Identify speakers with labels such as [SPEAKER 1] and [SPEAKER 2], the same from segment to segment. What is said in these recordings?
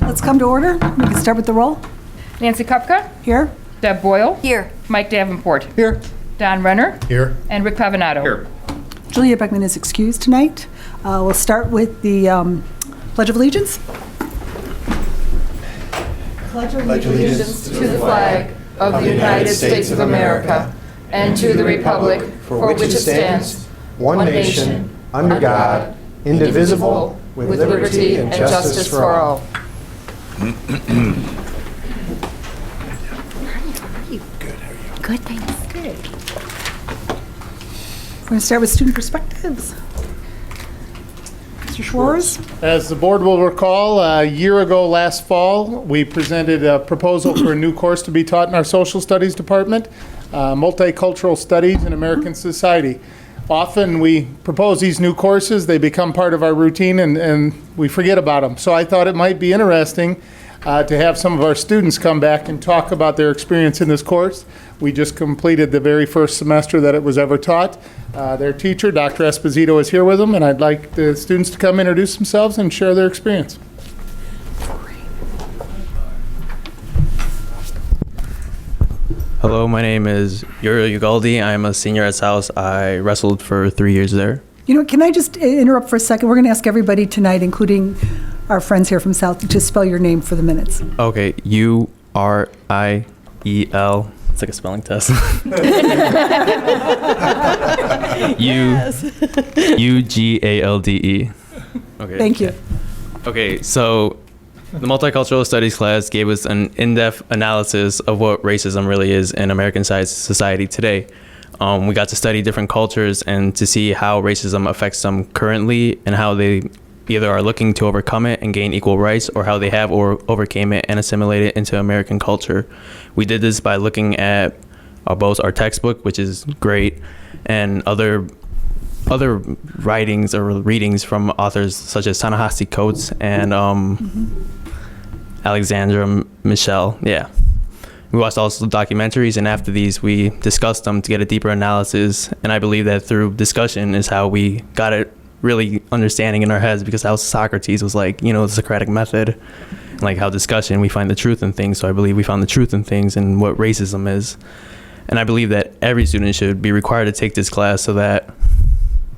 [SPEAKER 1] Let's come to order. We can start with the roll.
[SPEAKER 2] Nancy Kupka.
[SPEAKER 1] Here.
[SPEAKER 2] Deb Boyle.
[SPEAKER 3] Here.
[SPEAKER 2] Mike Davenport.
[SPEAKER 4] Here.
[SPEAKER 2] Don Renner.
[SPEAKER 4] Here.
[SPEAKER 2] And Rick Pavanato.
[SPEAKER 4] Here.
[SPEAKER 1] Julia Beckman is excused tonight. We'll start with the Pledge of Allegiance.
[SPEAKER 3] Pledge allegiance to the flag of the United States of America and to the republic for which it stands, one nation, under God, indivisible, with liberty and justice for all.
[SPEAKER 5] Good, thanks. Good.
[SPEAKER 1] We're going to start with student perspectives. Mr. Schwartz.
[SPEAKER 4] As the board will recall, a year ago last fall, we presented a proposal for a new course to be taught in our social studies department, multicultural studies in American society. Often we propose these new courses, they become part of our routine, and we forget about them. So I thought it might be interesting to have some of our students come back and talk about their experience in this course. We just completed the very first semester that it was ever taught. Their teacher, Dr. Esposito, is here with them, and I'd like the students to come introduce themselves and share their experience.
[SPEAKER 6] Hello, my name is Yuri Ugaldi. I'm a senior at South. I wrestled for 3 years there.
[SPEAKER 1] You know, can I just interrupt for a second? We're going to ask everybody tonight, including our friends here from South, to spell your name for the minutes.
[SPEAKER 6] Okay, U-R-I-E-L. It's like a spelling test. U-G-A-L-D-E. Okay.
[SPEAKER 1] Thank you.
[SPEAKER 6] Okay, so the multicultural studies class gave us an in-depth analysis of what racism really is in American society today. We got to study different cultures and to see how racism affects them currently and how they either are looking to overcome it and gain equal rights, or how they have overcame it and assimilate it into American culture. We did this by looking at both our textbook, which is great, and other writings or readings from authors such as Ta-Nehisi Coates and Alexandra Michelle. Yeah. We watched also documentaries, and after these, we discussed them to get a deeper analysis. And I believe that through discussion is how we got it really understanding in our heads, because how Socrates was like, you know, the Socratic method, like how discussion, we find the truth in things. So I believe we found the truth in things and what racism is. And I believe that every student should be required to take this class so that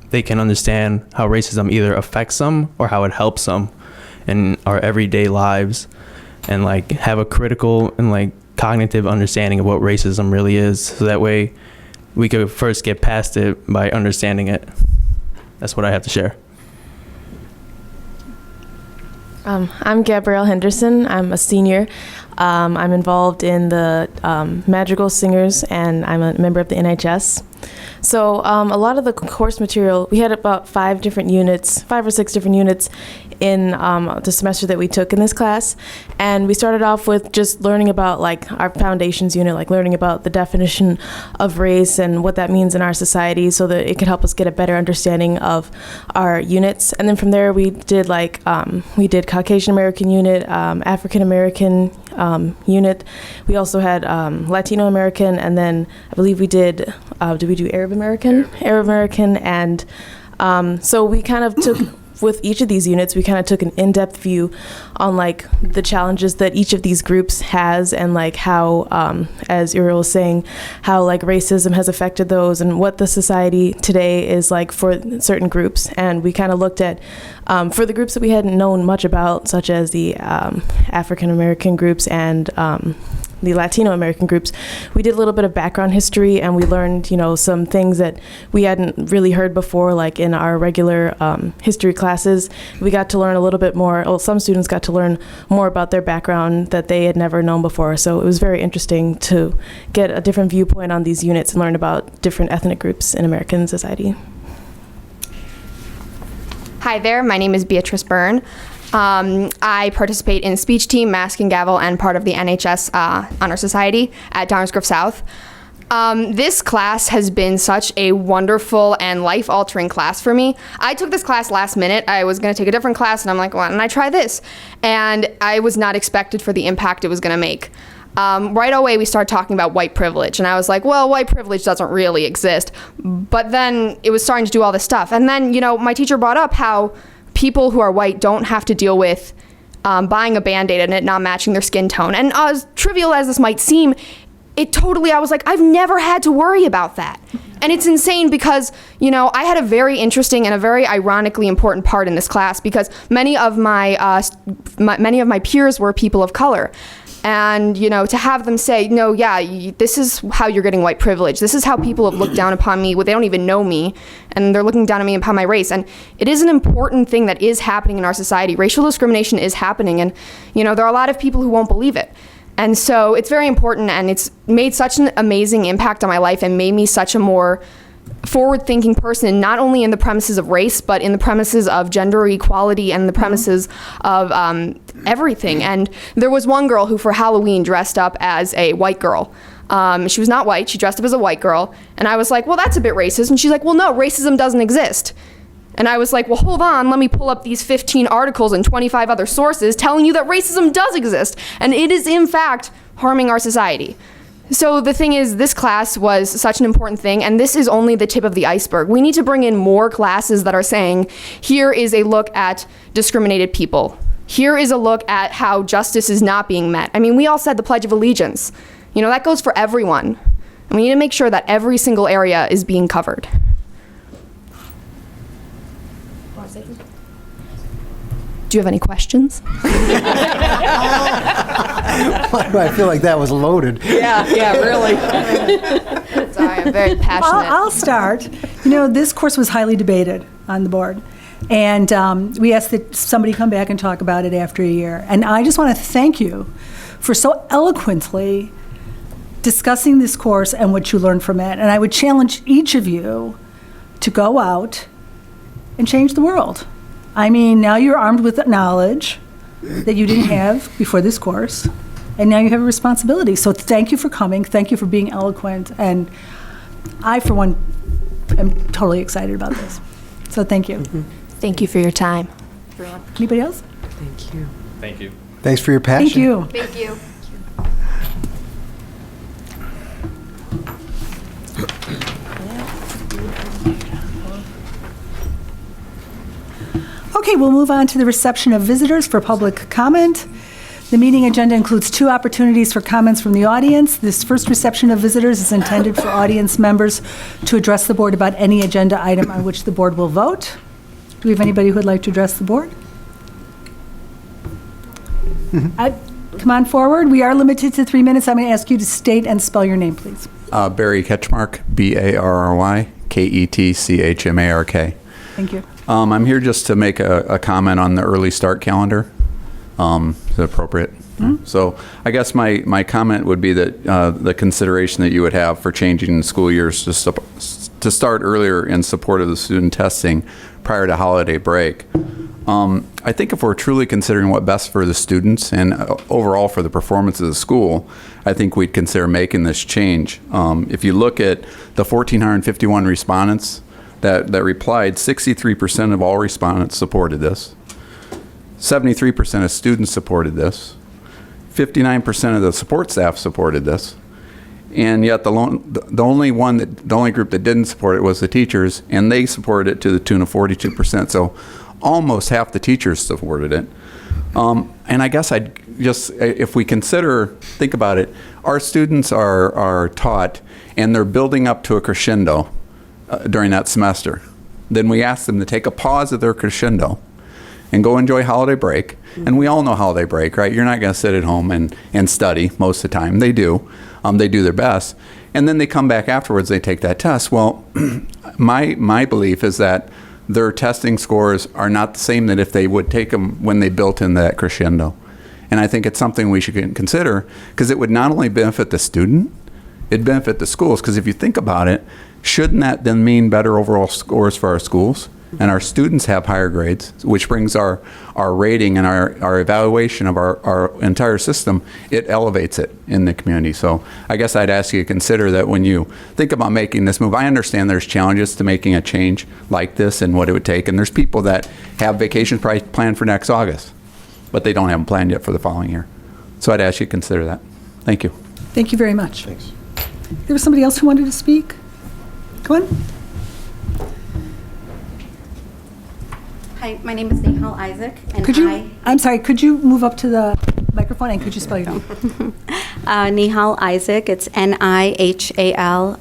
[SPEAKER 6] they can understand how racism either affects them or how it helps them in our everyday lives, and like have a critical and like cognitive understanding of what racism really is, so that way we could first get past it by understanding it. That's what I have to share.
[SPEAKER 7] I'm Gabrielle Henderson. I'm a senior. I'm involved in the Madrigal Singers, and I'm a member of the NHS. So a lot of the course material, we had about 5 or 6 different units in the semester that we took in this class. And we started off with just learning about like our foundations unit, like learning about the definition of race and what that means in our society, so that it could help us get a better understanding of our units. And then from there we did Caucasian American unit, African American unit. We also had Latino American, and then I believe we did we do Arab American? Arab American, and so we kind of took, with each of these units, we kind of took an in-depth view on like the challenges that each of these groups has, and like how, as Uriel was saying, how like racism has affected those, and what the society today is like for certain groups. And we kind of looked at, for the groups that we hadn't known much about, such as the African American groups and the Latino American groups, we did a little bit of background history, and we learned, you know, some things that we hadn't really heard before, like in our regular history classes. We got to learn a little bit more, well, some students got to learn more about their background that they had never known before. So it was very interesting to get a different viewpoint on these units and learn about different ethnic groups in American society.
[SPEAKER 8] Hi there, my name is Beatrice Byrne. I participate in speech team, mask and gavel, and part of the NHS Honor Society at Downers Grove South. This class has been such a wonderful and life-altering class for me. I took this class last minute. I was going to take a different class, and I'm like, why don't I try this? And I was not expected for the impact it was going to make. Right away, we started talking about white privilege, and I was like, well, white privilege doesn't really exist. But then it was starting to do all this stuff. And then, you know, my teacher brought up how people who are white don't have to deal with buying a Band-Aid and it not matching their skin tone. And as trivial as this might seem, I was like, I've never had to worry about that. And it's insane because, I had a very interesting and a very ironically important part in this class because many of my peers were people of color. And, to have them say, no, yeah, this is how you're getting white privilege. This is how people have looked down upon me. They don't even know me. And they're looking down on me upon my race. And it is an important thing that is happening in our society. Racial discrimination is happening. And, there are a lot of people who won't believe it. And so it's very important, and it's made such an amazing impact on my life and made me such a more forward-thinking person, not only in the premises of race, but in the premises of gender equality and the premises of everything. And there was one girl who for Halloween dressed up as a white girl. She was not white, she dressed up as a white girl. And I was like, well, that's a bit racist. And she's like, well, no, racism doesn't exist. And I was like, well, hold on, let me pull up these 15 articles and 25 other sources telling you that racism does exist. And it is, in fact, harming our society. So the thing is, this class was such an important thing, and this is only the tip of the iceberg. We need to bring in more classes that are saying, here is a look at discriminated people. Here is a look at how justice is not being met. I mean, we all said the Pledge of Allegiance. That goes for everyone. And we need to make sure that every single area is being covered. Do you have any questions?
[SPEAKER 3] Why do I feel like that was loaded?
[SPEAKER 8] Yeah, really. Sorry, I'm very passionate.
[SPEAKER 1] I'll start. This course was highly debated on the board. And we asked that somebody come back and talk about it after a year. And I just want to thank you for so eloquently discussing this course and what you learned from it. And I would challenge each of you to go out and change the world. I mean, now you're armed with knowledge that you didn't have before this course, and now you have a responsibility. So thank you for coming. Thank you for being eloquent. And I, for one, am totally excited about this. So thank you.
[SPEAKER 8] Thank you for your time.
[SPEAKER 1] Anybody else?
[SPEAKER 3] Thank you.
[SPEAKER 6] Thank you.
[SPEAKER 3] Thanks for your passion.
[SPEAKER 1] Thank you.
[SPEAKER 8] Thank you.
[SPEAKER 1] Okay, we'll move on to the reception of visitors for public comment. The meeting agenda includes 2 opportunities for comments from the audience. This first reception of visitors is intended for audience members to address the board about any agenda item on which the board will vote. Do we have anybody who would like to address the board? Come on forward. We are limited to 3 minutes. I'm going to ask you to state and spell your name, please.
[SPEAKER 9] Barry Ketchmark, Barry Ketchmark.
[SPEAKER 1] Thank you.
[SPEAKER 9] I'm here just to make a comment on the early start calendar. Is it appropriate?
[SPEAKER 1] Mm-hmm.
[SPEAKER 9] So I guess my comment would be that the consideration that you would have for changing the school years to start earlier in support of the student testing prior to holiday break. I think if we're truly considering what's best for the students and overall for the performance of the school, I think we'd consider making this change. If you look at the 1,451 respondents that replied, 63% of all respondents supported this. 73% of students supported this. 59% of the support staff supported this. And yet the only group that didn't support it was the teachers, and they supported it to the tune of 42%. So almost half the teachers supported it. And I guess if we think about it, our students are taught and they're building up to a crescendo during that semester. Then we ask them to take a pause of their crescendo and go enjoy holiday break. And we all know holiday break, right? You're not going to sit at home and study most of the time. They do. They do their best. And then they come back afterwards, they take that test. Well, my belief is that their testing scores are not the same that if they would take them when they built in that crescendo. And I think it's something we should consider, because it would not only benefit the student, it'd benefit the schools. Because if you think about it, shouldn't that then mean better overall scores for our schools? And our students have higher grades, which brings our rating and our evaluation of our entire system, it elevates it in the community. So I guess I'd ask you to consider that when you think about making this move. I understand there's challenges to making a change like this and what it would take. And there's people that have vacations planned for next August, but they don't have them planned yet for the following year. So I'd ask you to consider that. Thank you.
[SPEAKER 1] Thank you very much.
[SPEAKER 3] Thanks.
[SPEAKER 1] There was somebody else who wanted to speak? Come on.
[SPEAKER 5] Hi, my name is Nehal Isaac, and
[SPEAKER 1] I'm sorry, could you move up to the microphone and could you spell your name?
[SPEAKER 5] Nehal Isaac, it's Nihalisaac.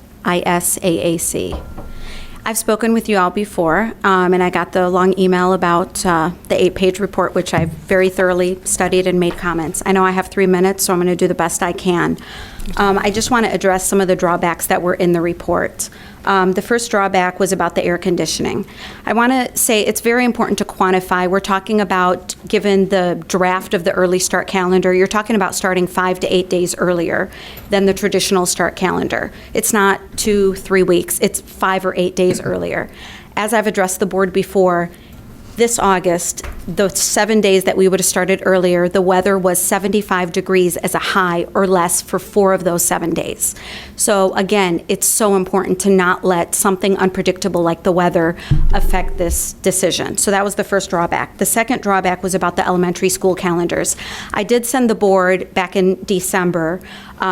[SPEAKER 5] I've spoken with you all before, and I got the long email about the 8-page report, which I've very thoroughly studied and made comments. I know I have 3 minutes, so I'm going to do the best I can. I just want to address some of the drawbacks that were in the report. The first drawback was about the air conditioning. I want to say it's very important to quantify. We're talking about, given the draft of the early start calendar, you're talking about starting 5 to 8 days earlier than the traditional start calendar. It's not 2-3 weeks, it's 5 or 8 days earlier. As I've addressed the board before, this August, the 7 days that we would have started earlier, the weather was 75 degrees as a high or less for 4 of those 7 days. So again, it's so important to not let something unpredictable like the weather affect this decision. So that was the first drawback. The second drawback was about the elementary school calendars. I did send the board back in December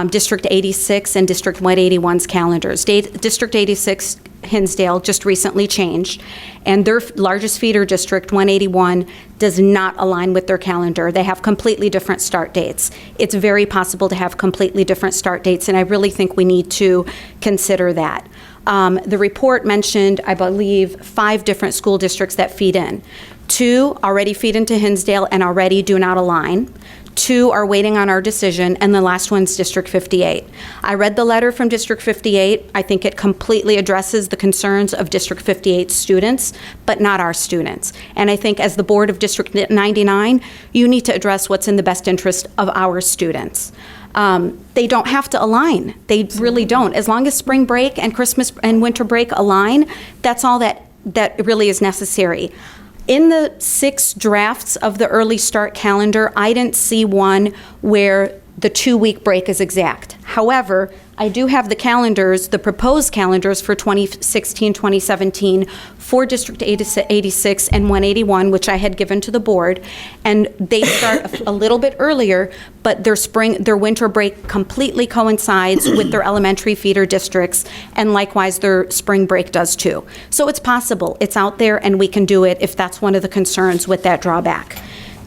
[SPEAKER 5] District 86 and District 181's calendars. District 86 Hinsdale just recently changed, and their largest feeder district, 181, does not align with their calendar. They have completely different start dates. It's very possible to have completely different start dates, and I really think we need to consider that. The report mentioned, I believe, 5 different school districts that feed in. 2 already feed into Hinsdale and already do not align. 2 are waiting on our decision, and the last one's District 58. I read the letter from District 58. I think it completely addresses the concerns of District 58 students, but not our students. And I think as the board of District 99, you need to address what's in the best interest of our students. They don't have to align. They really don't. As long as spring break and Christmas and winter break align, that's all that really is necessary. In the 6 drafts of the early start calendar, I didn't see one where the 2-week break is exact. However, I do have the calendars, the proposed calendars for 2016, 2017 for District 86 and 181, which I had given to the board, and they start a little bit earlier, but their winter break completely coincides with their elementary feeder districts, and likewise their spring break does too. So it's possible, it's out there, and we can do it if that's one of the concerns with that drawback.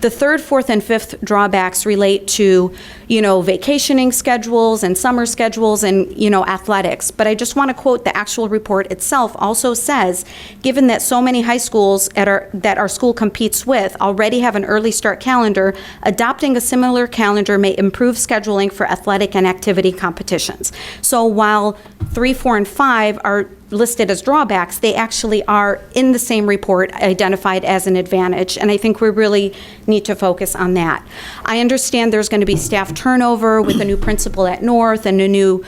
[SPEAKER 5] The 3rd, 4th, and 5th drawbacks relate to, vacationing schedules and summer schedules and, athletics. But I just want to quote the actual report itself also says, given that so many high schools that our school competes with already have an early start calendar, adopting a similar calendar may improve scheduling for athletic and activity competitions. So while 3, 4, and 5 are listed as drawbacks, they actually are in the same report identified as an advantage, and I think we really need to focus on that. I understand there's going to be staff turnover with a new principal at North and a new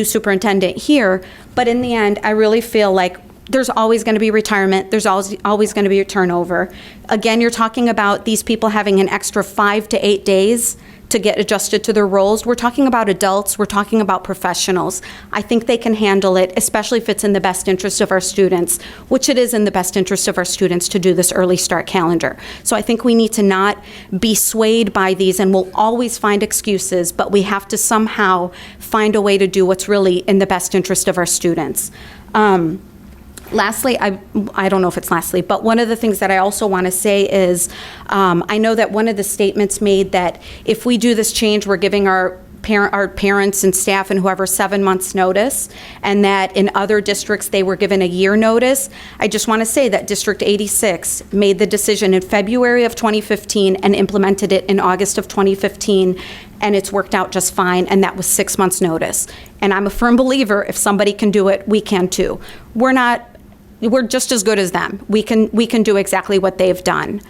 [SPEAKER 5] superintendent here, but in the end, I really feel like there's always going to be retirement. There's always going to be a turnover. Again, you're talking about these people having an extra 5 to 8 days to get adjusted to their roles. We're talking about adults. We're talking about professionals. I think they can handle it, especially if it's in the best interest of our students, which it is in the best interest of our students to do this early start calendar. So I think we need to not be swayed by these, and we'll always find excuses, but we have to somehow find a way to do what's really in the best interest of our students. Lastly, I don't know if it's lastly, but one of the things that I also want to say is I know that one of the statements made that if we do this change, we're giving our parents and staff and whoever 7 months notice, and that in other districts they were given a year notice. I just want to say that District 86 made the decision in February of 2015 and implemented it in August of 2015, and it's worked out just fine, and that was 6 months notice. And I'm a firm believer if somebody can do it, we can too. We're just as good as them. We can do exactly what they've done.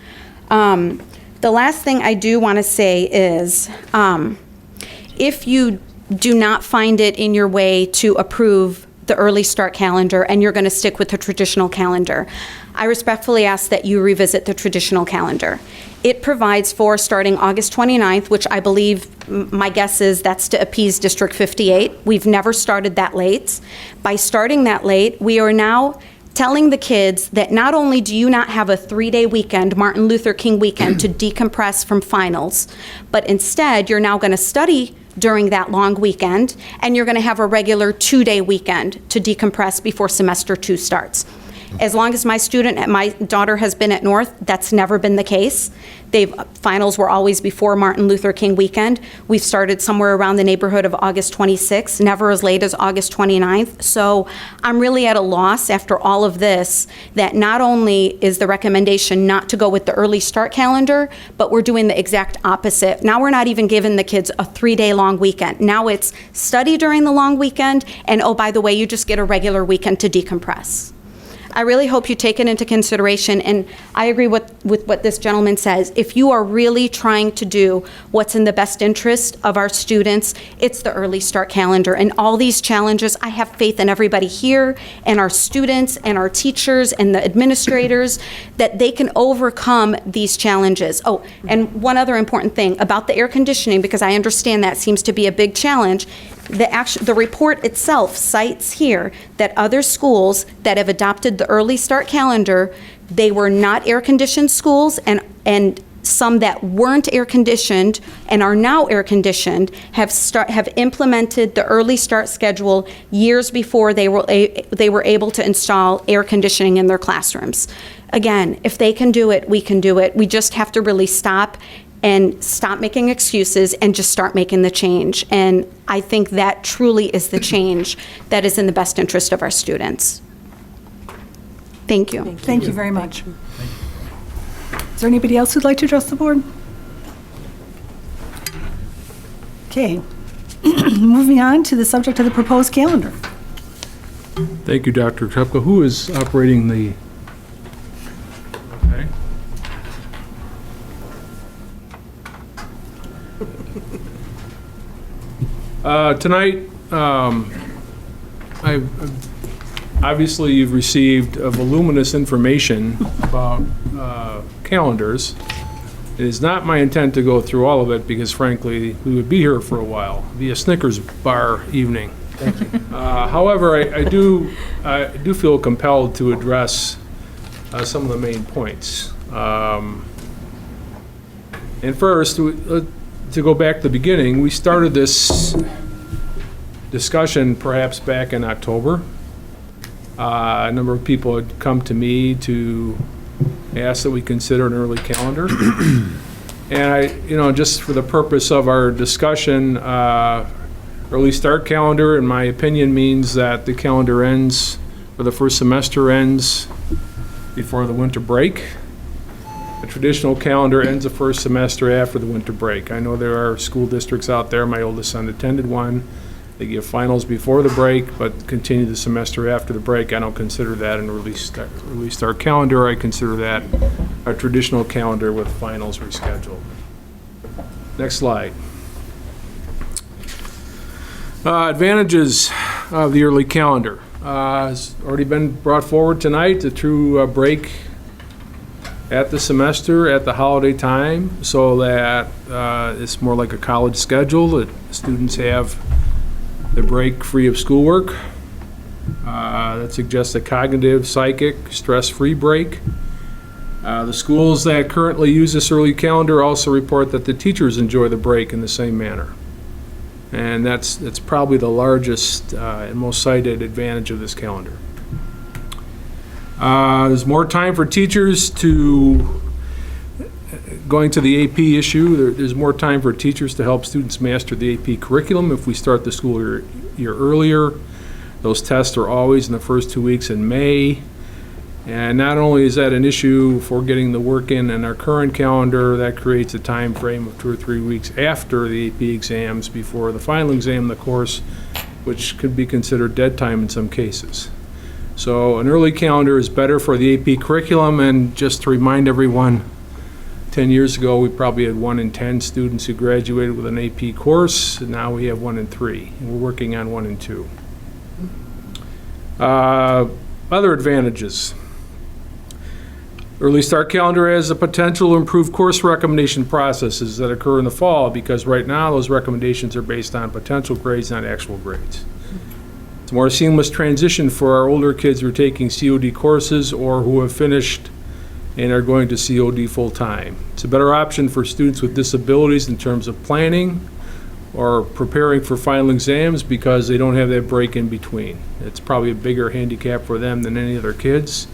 [SPEAKER 5] The last thing I do want to say is if you do not find it in your way to approve the early start calendar and you're going to stick with the traditional calendar, I respectfully ask that you revisit the traditional calendar. It provides for starting August 29th, which I believe, my guess is that's to appease District 58. We've never started that late. By starting that late, we are now telling the kids that not only do you not have a 3-day weekend, Martin Luther King weekend, to decompress from finals, but instead you're now going to study during that long weekend, and you're going to have a regular 2-day weekend to decompress before semester 2 starts. As long as my daughter has been at North, that's never been the case. Finals were always before Martin Luther King weekend. We've started somewhere around the neighborhood of August 26th, never as late as August 29th. So I'm really at a loss after all of this that not only is the recommendation not to go with the early start calendar, but we're doing the exact opposite. Now we're not even giving the kids a 3-day long weekend. Now it's study during the long weekend, and oh, by the way, you just get a regular weekend to decompress. I really hope you take it into consideration, and I agree with what this gentleman says. If you are really trying to do what's in the best interest of our students, it's the early start calendar. And all these challenges, I have faith in everybody here and our students and our teachers and the administrators that they can overcome these challenges. Oh, and one other important thing about the air conditioning, because I understand that seems to be a big challenge. The report itself cites here that other schools that have adopted the early start calendar, they were not air-conditioned schools, and some that weren't air-conditioned and are now air-conditioned have implemented the early start schedule years before they were able to install air conditioning in their classrooms. Again, if they can do it, we can do it. We just have to really stop making excuses and just start making the change. And I think that truly is the change that is in the best interest of our students. Thank you.
[SPEAKER 1] Thank you very much. Is there anybody else who'd like to address the board? Okay. Moving on to the subject of the proposed calendar.
[SPEAKER 10] Thank you, Dr. Trepka. Who is operating the... Okay. Tonight, obviously you've received voluminous information about calendars. It is not my intent to go through all of it because frankly, we would be here for a while. It'd be a Snickers bar evening.
[SPEAKER 3] Thank you.
[SPEAKER 10] However, I do feel compelled to address some of the main points. And first, to go back to the beginning, we started this discussion perhaps back in October. A number of people had come to me to ask that we consider an early calendar. And just for the purpose of our discussion, early start calendar, in my opinion, means that the calendar ends, or the first semester ends before the winter break. The traditional calendar ends the first semester after the winter break. I know there are school districts out there, my oldest son attended one. They give finals before the break, but continue the semester after the break. I don't consider that an early start calendar. I consider that a traditional calendar with finals rescheduled. Next slide. Advantages of the early calendar. Has already been brought forward tonight, the true break at the semester, at the holiday time, so that it's more like a college schedule, that students have the break free of schoolwork. That suggests a cognitive, psychic, stress-free break. The schools that currently use this early calendar also report that the teachers enjoy the break in the same manner. And that's probably the largest and most cited advantage of this calendar. There's more time for teachers going to the AP issue. There's more time for teachers to help students master the AP curriculum if we start the school year earlier. Those tests are always in the first 2 weeks in May. And not only is that an issue for getting the work in our current calendar, that creates a time frame of 2 or 3 weeks after the AP exams before the final exam in the course, which could be considered dead time in some cases. So an early calendar is better for the AP curriculum, and just to remind everyone, 10 years ago we probably had 1 in 10 students who graduated with an AP course, and now we have 1 in 3, and we're working on 1 in 2. Other advantages. Early start calendar has the potential to improve course recommendation processes that occur in the fall, because right now those recommendations are based on potential grades, not actual grades. It's a more seamless transition for our older kids who are taking COD courses or who have finished and are going to COD full-time. It's a better option for students with disabilities in terms of planning or preparing for final exams because they don't have that break in between. It's probably a bigger handicap for them than any other kids.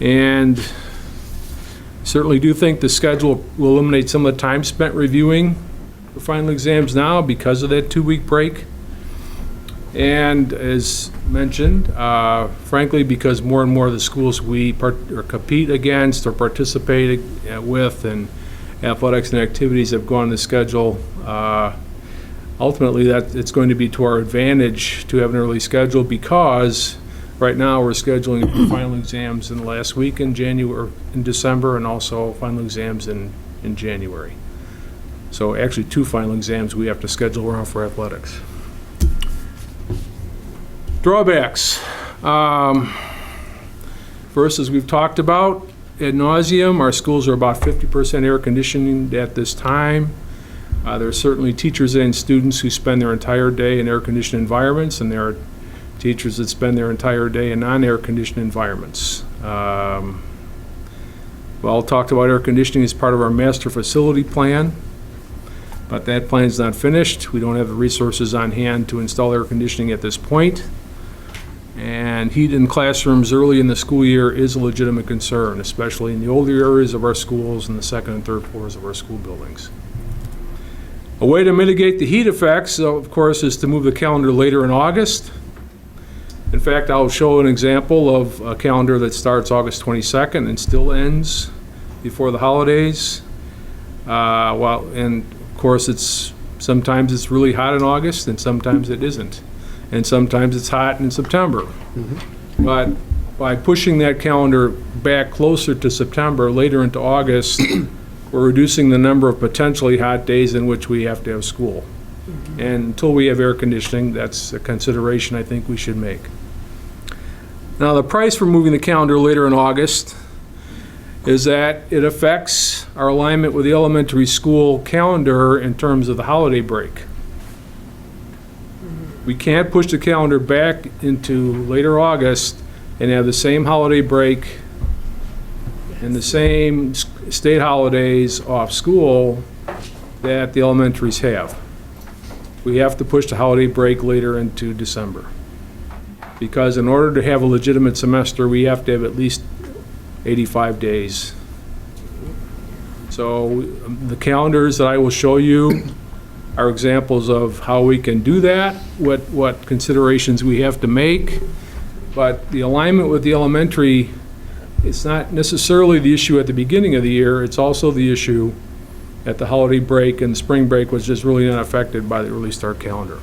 [SPEAKER 10] And certainly do think the schedule will eliminate some of the time spent reviewing the final exams now because of that 2-week break. And as mentioned, frankly, because more and more of the schools we compete against or participate with and athletics and activities have gone on the schedule, ultimately that it's going to be to our advantage to have an early schedule, because right now we're scheduling final exams in the last week in December, and also final exams in January. So actually 2 final exams we have to schedule around for athletics. Drawbacks. First, as we've talked about ad nauseum, our schools are about 50% air conditioning at this time. There are certainly teachers and students who spend their entire day in air-conditioned environments, and there are teachers that spend their entire day in non-air conditioned environments. Well, talked about air conditioning as part of our master facility plan, but that plan is not finished. We don't have the resources on hand to install air conditioning at this point. And heat in classrooms early in the school year is a legitimate concern, especially in the older areas of our schools and the second and third floors of our school buildings. A way to mitigate the heat effects, of course, is to move the calendar later in August. In fact, I'll show an example of a calendar that starts August 22nd and still ends before the holidays. And of course, sometimes it's really hot in August, and sometimes it isn't. And sometimes it's hot in September. Mm-hmm. But by pushing that calendar back closer to September, later into August, we're reducing the number of potentially hot days in which we have to have school. Mm-hmm. And until we have air conditioning, that's a consideration I think we should make. Now, the price for moving the calendar later in August is that it affects our alignment with the elementary school calendar in terms of the holiday break. We can't push the calendar back into later August and have the same holiday break and the same state holidays off school that the elementaries have. We have to push the holiday break later into December, because in order to have a legitimate semester, we have to have at least 85 days. So the calendars that I will show you are examples of how we can do that, what considerations we have to make. But the alignment with the elementary, it's not necessarily the issue at the beginning of the year, it's also the issue at the holiday break, and the spring break was just really not affected by the early start calendar.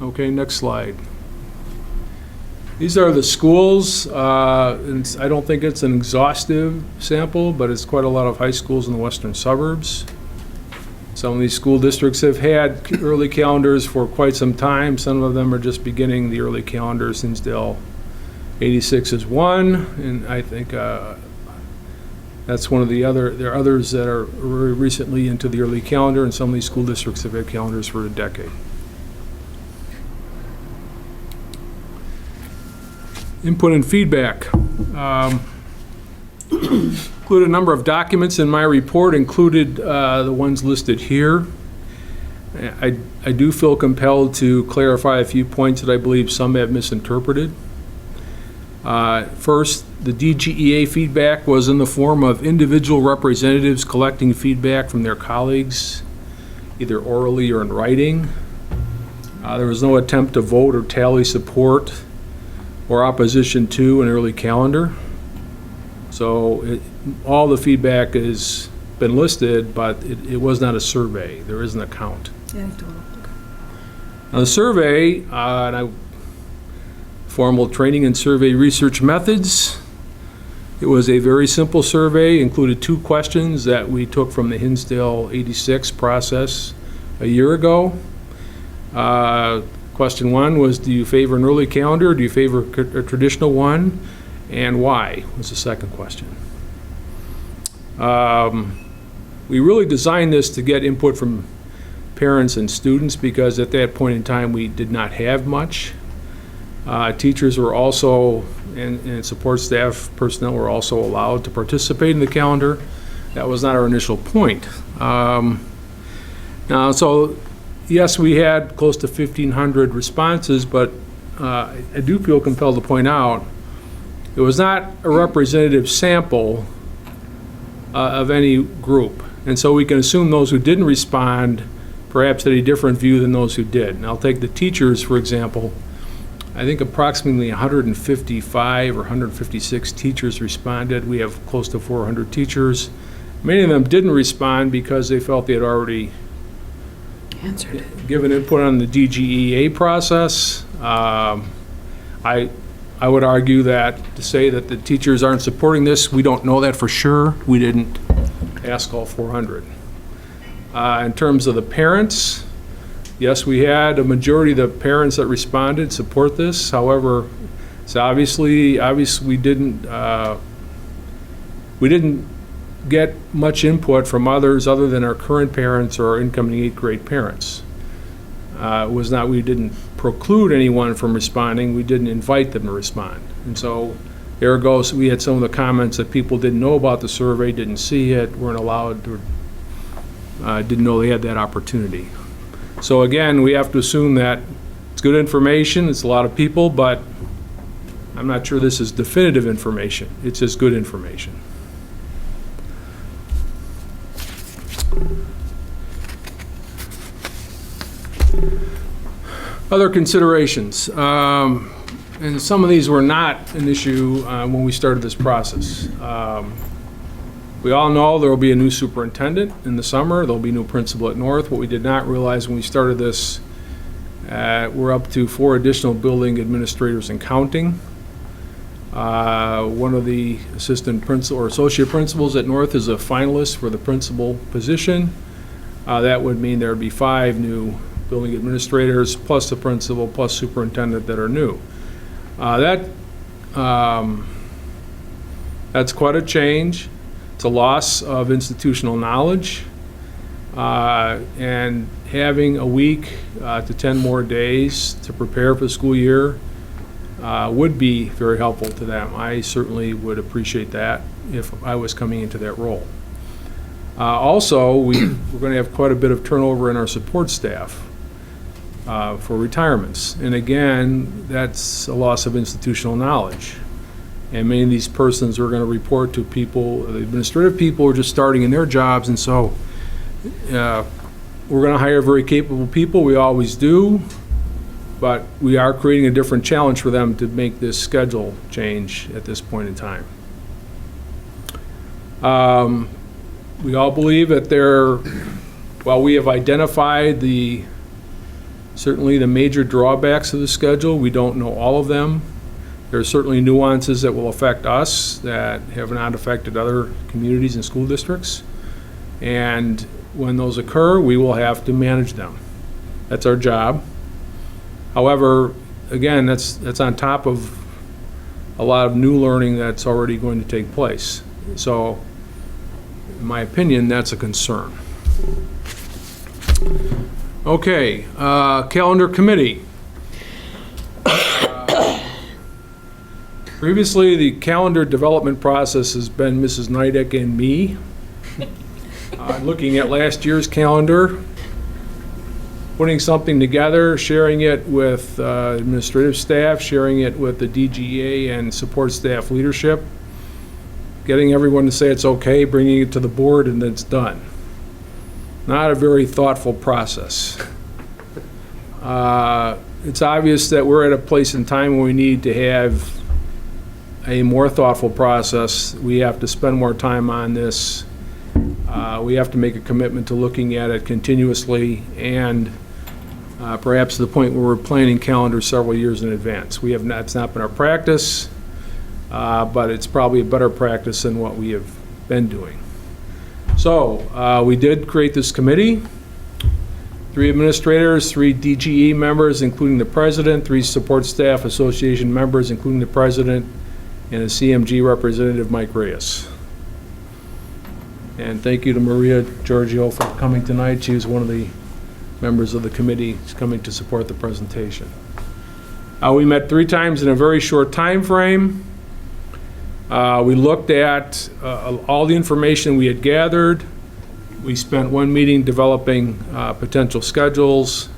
[SPEAKER 10] Okay, next slide. These are the schools. And I don't think it's an exhaustive sample, but it's quite a lot of high schools in the western suburbs. Some of these school districts have had early calendars for quite some time. Some of them are just beginning the early calendar. Hinsdale 86 is one, and I think that's one of the other. There are others that are very recently into the early calendar, and some of these school districts have had calendars for a decade. Input and feedback. Included a number of documents in my report, included the ones listed here. I do feel compelled to clarify a few points that I believe some have misinterpreted. First, the DGEA feedback was in the form of individual representatives collecting feedback from their colleagues, either orally or in writing. There was no attempt to vote or tally support or opposition to an early calendar. So all the feedback has been listed, but it was not a survey. There isn't a count.
[SPEAKER 1] Anecdotal. Okay.
[SPEAKER 10] Now the survey, formal training and survey research methods. It was a very simple survey, included 2 questions that we took from the Hinsdale 86 process a year ago. Question 1 was, do you favor an early calendar? Do you favor a traditional one? And why was the second question. We really designed this to get input from parents and students, because at that point in time we did not have much. Teachers were also, and support staff personnel were also allowed to participate in the calendar. That was not our initial point. So, yes, we had close to 1,500 responses, but I do feel compelled to point out it was not a representative sample of any group. And so we can assume those who didn't respond perhaps had a different view than those who did. And I'll take the teachers, for example. I think approximately 155 or 156 teachers responded. We have close to 400 teachers. Many of them didn't respond because they felt they had already given input on the DGEA process. I would argue that to say that the teachers aren't supporting this, we don't know that for sure. We didn't ask all 400. In terms of the parents, yes, we had a majority of the parents that responded support this. However, it's obviously we didn't get much input from others other than our current parents or our incoming 8th grade parents. We didn't preclude anyone from responding, we didn't invite them to respond. And so there goes, we had some of the comments that people didn't know about the survey, didn't see it, weren't allowed, or didn't know they had that opportunity. So again, we have to assume that it's good information, it's a lot of people, but I'm not sure this is definitive information. It's just good information. Other considerations, and some of these were not an issue when we started this process. We all know there will be a new superintendent in the summer. There will be a new principal at North. What we did not realize when we started this, we're up to 4 additional building administrators and counting. One of the assistant principal or associate principals at North is a finalist for the principal position. That would mean there would be 5 new building administrators, plus the principal, plus superintendent that are new. That's quite a change. It's a loss of institutional knowledge. And having a week to 10 more days to prepare for the school year would be very helpful to them. I certainly would appreciate that if I was coming into that role. Also, we're going to have quite a bit of turnover in our support staff for retirements. And again, that's a loss of institutional knowledge. And many of these persons are going to report to people, the administrative people are just starting in their jobs, and so we're going to hire very capable people, we always do, but we are creating a different challenge for them to make this schedule change at this point in time. We all believe that while we have identified certainly the major drawbacks of the schedule, we don't know all of them. There are certainly nuances that will affect us that have not affected other communities and school districts. And when those occur, we will have to manage them. That's our job. However, again, that's on top of a lot of new learning that's already going to take place. So, in my opinion, that's a concern. Okay, Calendar Committee. Previously, the calendar development process has been Mrs. Nidek and me. Looking at last year's calendar, putting something together, sharing it with administrative staff, sharing it with the DGA and support staff leadership, getting everyone to say it's okay, bringing it to the board, and then it's done. Not a very thoughtful process. It's obvious that we're at a place in time where we need to have a more thoughtful process. We have to spend more time on this. We have to make a commitment to looking at it continuously and perhaps to the point where we're planning calendars several years in advance. It's not been our practice, but it's probably a better practice than what we have been doing. So we did create this committee. 3 administrators, 3 DGE members, including the president, 3 support staff association members, including the president, and a CMG representative, Mike Reyes. And thank you to Maria Giorgio for coming tonight. She was one of the members of the committee coming to support the presentation. We met 3 times in a very short time frame. We looked at all the information we had gathered. We spent one meeting developing potential schedules,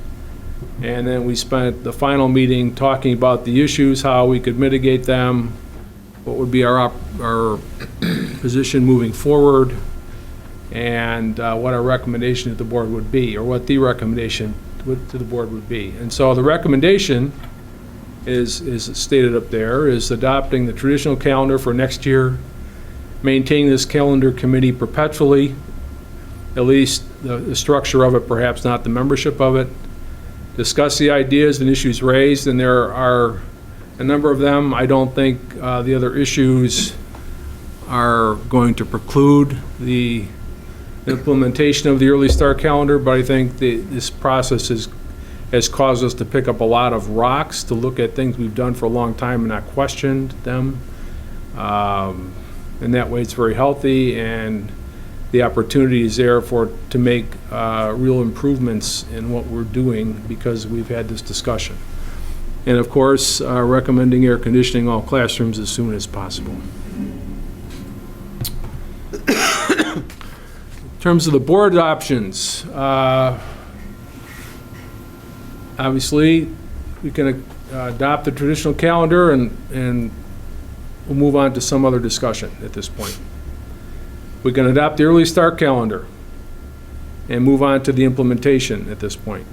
[SPEAKER 10] and then we spent the final meeting talking about the issues, how we could mitigate them, what would be our position moving forward, and what our recommendation to the board would be, or what the recommendation to the board would be. And so the recommendation is stated up there, is adopting the traditional calendar for next year, maintaining this calendar committee perpetually, at least the structure of it, perhaps not the membership of it, discuss the ideas and issues raised, and there are a number of them. I don't think the other issues are going to preclude the implementation of the early start calendar, but I think this process has caused us to pick up a lot of rocks to look at things we've done for a long time and not questioned them. And that way it's very healthy, and the opportunity is there to make real improvements in what we're doing because we've had this discussion. And of course, recommending air conditioning all classrooms as soon as possible. In terms of the board options, obviously, we can adopt the traditional calendar and we'll move on to some other discussion at this point. We can adopt the early start calendar and move on to the implementation at this point.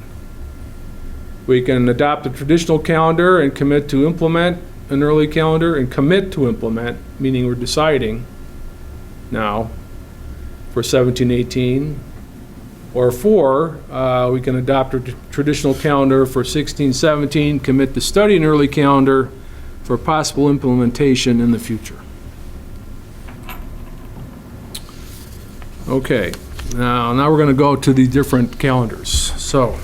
[SPEAKER 10] We can adopt the traditional calendar and commit to implement an early calendar and commit to implement, meaning we're deciding now for 17-18. Or 4, we can adopt a traditional calendar for 16-17, commit to study an early calendar for possible implementation in the future. Okay, now we're going to go to the different calendars. So,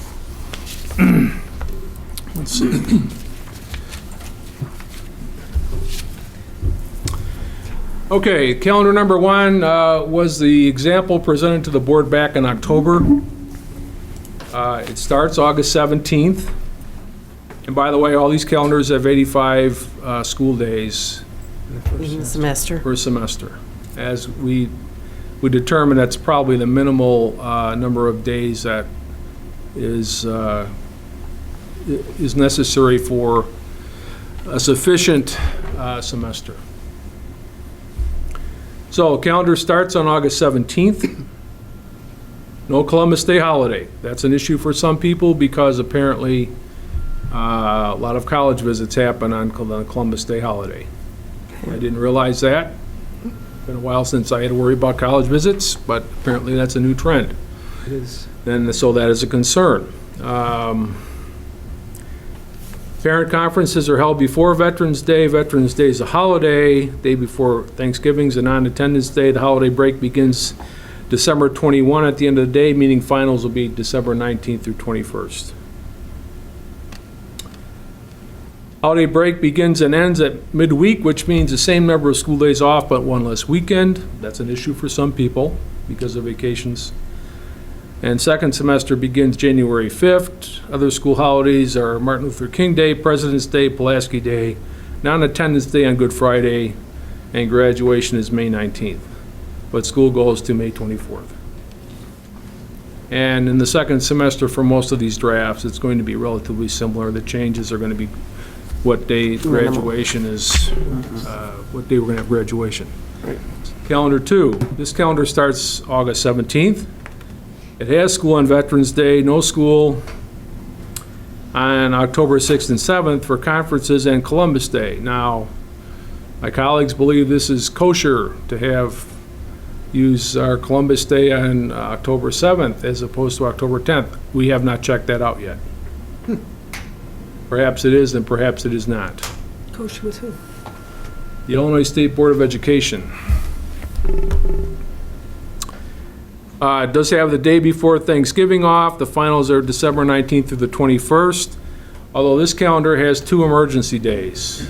[SPEAKER 10] let's see. Okay, calendar number 1 was the example presented to the board back in October. It starts August 17th. And by the way, all these calendars have 85 school days per semester. As we determine that's probably the minimal number of days that is necessary for a sufficient semester. So calendar starts on August 17th. No Columbus Day holiday. That's an issue for some people because apparently a lot of college visits happen on the Columbus Day holiday. I didn't realize that. It's been a while since I had to worry about college visits, but apparently that's a new trend.
[SPEAKER 3] It is.
[SPEAKER 10] And so that is a concern. Parent conferences are held before Veterans Day. Veterans Day is a holiday. Day before Thanksgiving is a non-attendance day. The holiday break begins December 21 at the end of the day, meaning finals will be December 19th through 21st. Holiday break begins and ends at midweek, which means the same number of school days off, but one less weekend. That's an issue for some people because of vacations. And second semester begins January 5th. Other school holidays are Martin Luther King Day, President's Day, Pulaski Day, non-attendance day on Good Friday, and graduation is May 19th. But school goes to May 24th. And in the second semester for most of these drafts, it's going to be relatively similar. The changes are going to be what day graduation is, what day we're going to have graduation.
[SPEAKER 3] Right.
[SPEAKER 10] Calendar 2. This calendar starts August 17th. It has school on Veterans Day, no school on October 6th and 7th for conferences and Columbus Day. Now, my colleagues believe this is kosher to use our Columbus Day on October 7th as opposed to October 10th. We have not checked that out yet. Perhaps it is and perhaps it is not.
[SPEAKER 1] Kosher with who?
[SPEAKER 10] The Illinois State Board of Education. It does have the day before Thanksgiving off. The finals are December 19th through the 21st, although this calendar has 2 emergency days.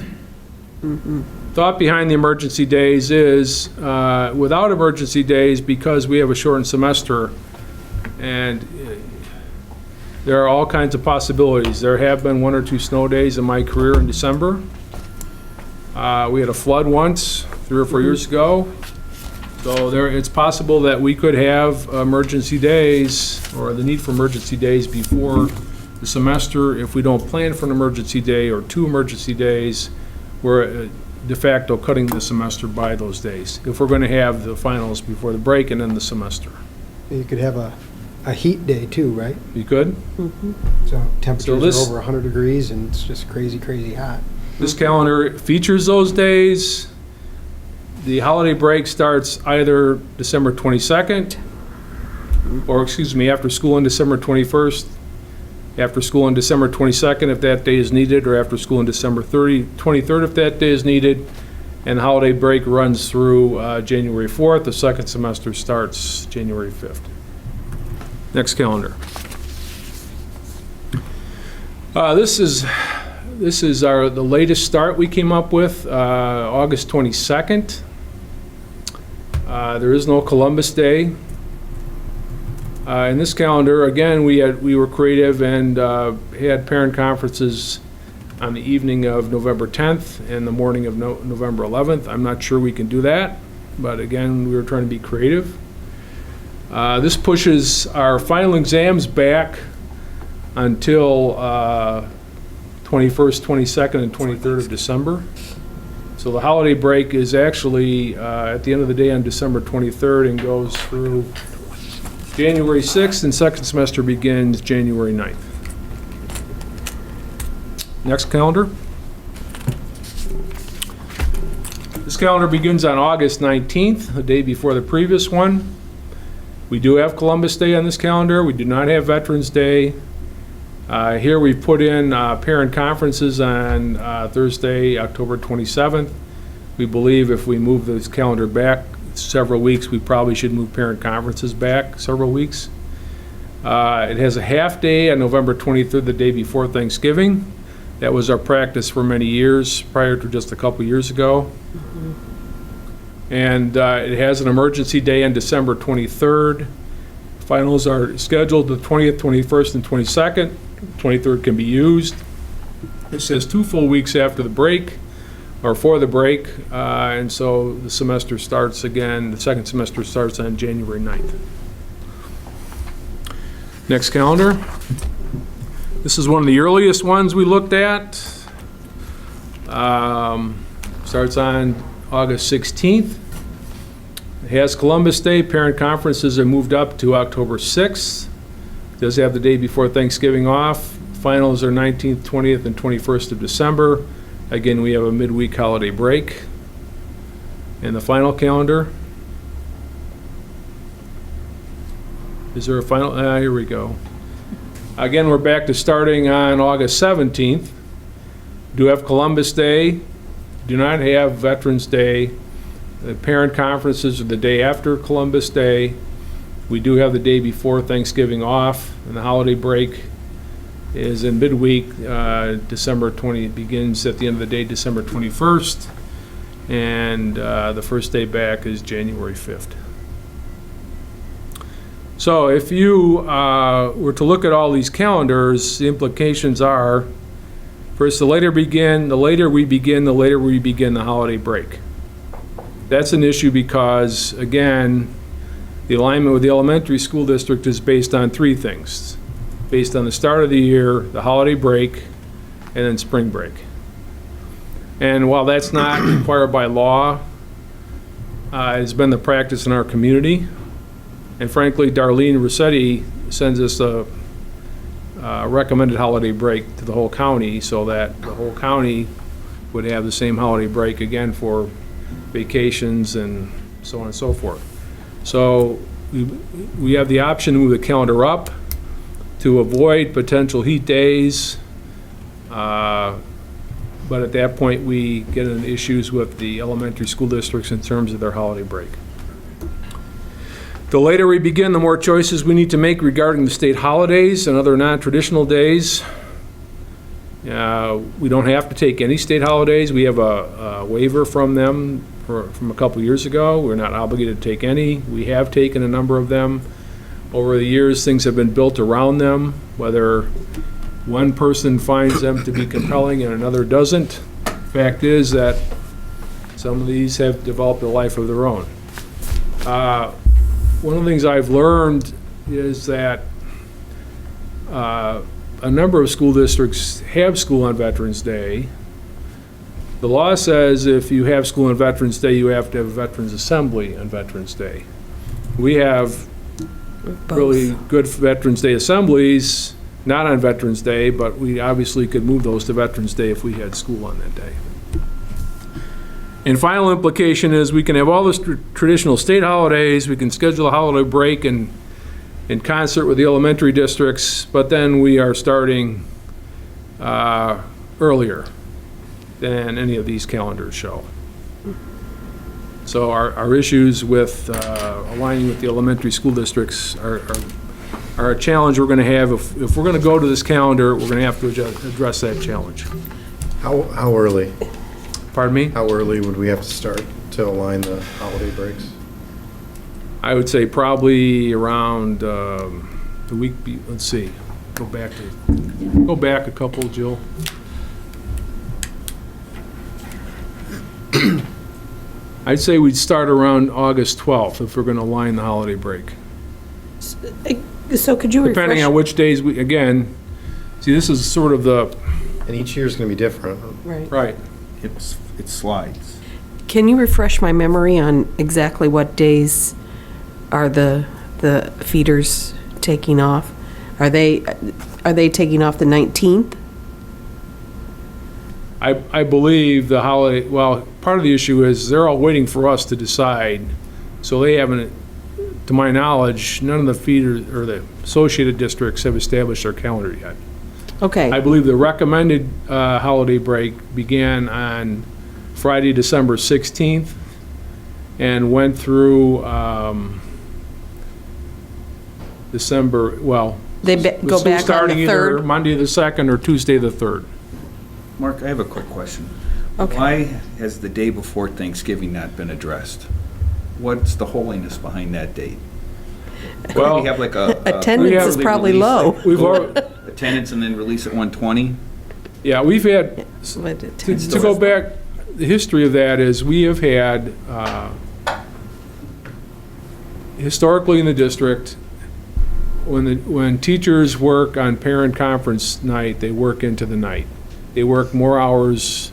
[SPEAKER 10] Thought behind the emergency days is, without emergency days, because we have a shortened semester, and there are all kinds of possibilities. There have been 1 or 2 snow days in my career in December. We had a flood once, 3 or 4 years ago. So it's possible that we could have emergency days, or the need for emergency days before the semester. If we don't plan for an emergency day or 2 emergency days, we're de facto cutting the semester by those days, if we're going to have the finals before the break and then the semester.
[SPEAKER 3] You could have a heat day too, right?
[SPEAKER 10] You could?
[SPEAKER 3] So temperatures
[SPEAKER 10] this-
[SPEAKER 3] are over 100 degrees and it's just crazy, crazy hot.
[SPEAKER 10] This calendar features those days. The holiday break starts either December 22nd, or excuse me, after school on December 21st, after school on December 22nd if that day is needed, or after school on December 23rd if that day is needed. And the holiday break runs through January 4th. The second semester starts January 5th. Next calendar. This is the latest start we came up with, August 22nd. There is no Columbus Day. In this calendar, again, we were creative and had parent conferences on the evening of November 10th and the morning of November 11th. I'm not sure we can do that, but again, we were trying to be creative. This pushes our final exams back until 21st, 22nd, and 23rd of December. So the holiday break is actually at the end of the day on December 23rd and goes through January 6th, and second semester begins January 9th. Next calendar. This calendar begins on August 19th, the day before the previous one. We do have Columbus Day on this calendar. We do not have Veterans Day. Here we've put in parent conferences on Thursday, October 27th. We believe if we move this calendar back several weeks, we probably should move parent conferences back several weeks. It has a half day on November 23rd, the day before Thanksgiving. That was our practice for many years, prior to just a couple years ago. And it has an emergency day on December 23rd. Finals are scheduled the 20th, 21st, and 22nd. 23rd can be used. It says 2 full weeks after the break, or for the break, and so the semester starts again, the second semester starts on January 9th. Next calendar. This is one of the earliest ones we looked at. Starts on August 16th. It has Columbus Day. Parent conferences are moved up to October 6th. Does have the day before Thanksgiving off. Finals are 19th, 20th, and 21st of December. Again, we have a midweek holiday break. And the final calendar. Is there a final? Here we go. Again, we're back to starting on August 17th. Do have Columbus Day. Do not have Veterans Day. The parent conferences are the day after Columbus Day. We do have the day before Thanksgiving off, and the holiday break is in midweek. December 20 begins at the end of the day, December 21st, and the first day back is January 5th. So if you were to look at all these calendars, the implications are, first, the later we begin, the later we begin the holiday break. That's an issue because, again, the alignment with the elementary school district is based on 3 things. Based on the start of the year, the holiday break, and then spring break. And while that's not required by law, it's been the practice in our community. And frankly, Darlene Rossetti sends us a recommended holiday break to the whole county so that the whole county would have the same holiday break again for vacations and so on and so forth. So we have the option to move the calendar up to avoid potential heat days, but at that point we get into issues with the elementary school districts in terms of their holiday break. The later we begin, the more choices we need to make regarding the state holidays and other non-traditional days. We don't have to take any state holidays. We have a waiver from them from a couple years ago. We're not obligated to take any. We have taken a number of them. Over the years, things have been built around them, whether one person finds them to be compelling and another doesn't. Fact is that some of these have developed a life of their own. One of the things I've learned is that a number of school districts have school on Veterans Day. The law says if you have school on Veterans Day, you have to have a Veterans Assembly on Veterans Day. We have really good Veterans Day assemblies, not on Veterans Day, but we obviously could move those to Veterans Day if we had school on that day. And final implication is we can have all the traditional state holidays, we can schedule a holiday break in concert with the elementary districts, but then we are starting earlier than any of these calendars show. So our issues with aligning with the elementary school districts are a challenge we're going to have. If we're going to go to this calendar, we're going to have to address that challenge.
[SPEAKER 3] How early?
[SPEAKER 10] Pardon me?
[SPEAKER 3] How early would we have to start to align the holiday breaks?
[SPEAKER 10] I would say probably around the week, let's see, go back a couple, Jill. I'd say we'd start around August 12th if we're going to align the holiday break.
[SPEAKER 11] So could you refresh?
[SPEAKER 10] Depending on which days we, again, see, this is sort of the,
[SPEAKER 3] And each year is going to be different.
[SPEAKER 10] right.
[SPEAKER 12] It slides.
[SPEAKER 11] Can you refresh my memory on exactly what days are the feeders taking off? Are they taking off the 19th?
[SPEAKER 10] I believe the holiday, well, part of the issue is they're all waiting for us to decide. So they haven't, to my knowledge, none of the feeders or the associated districts have established their calendar yet.
[SPEAKER 11] Okay.
[SPEAKER 10] I believe the recommended holiday break began on Friday, December 16th, and went through December, well,
[SPEAKER 11] They go back on
[SPEAKER 10] starting
[SPEAKER 11] the
[SPEAKER 10] either
[SPEAKER 11] 3rd?
[SPEAKER 10] Monday the 2nd or Tuesday the 3rd.
[SPEAKER 12] Mark, I have a quick question.
[SPEAKER 11] Okay.
[SPEAKER 12] Why has the day before Thanksgiving not been addressed? What's the holiness behind that date?
[SPEAKER 10] Well,
[SPEAKER 12] we have like a
[SPEAKER 11] Attendance is probably low.
[SPEAKER 10] We've already,
[SPEAKER 12] attendance and then release at 120.
[SPEAKER 10] yeah, we've had, to go back, the history of that is we have had, historically in the district, when teachers work on parent conference night, they work into the night. They work more hours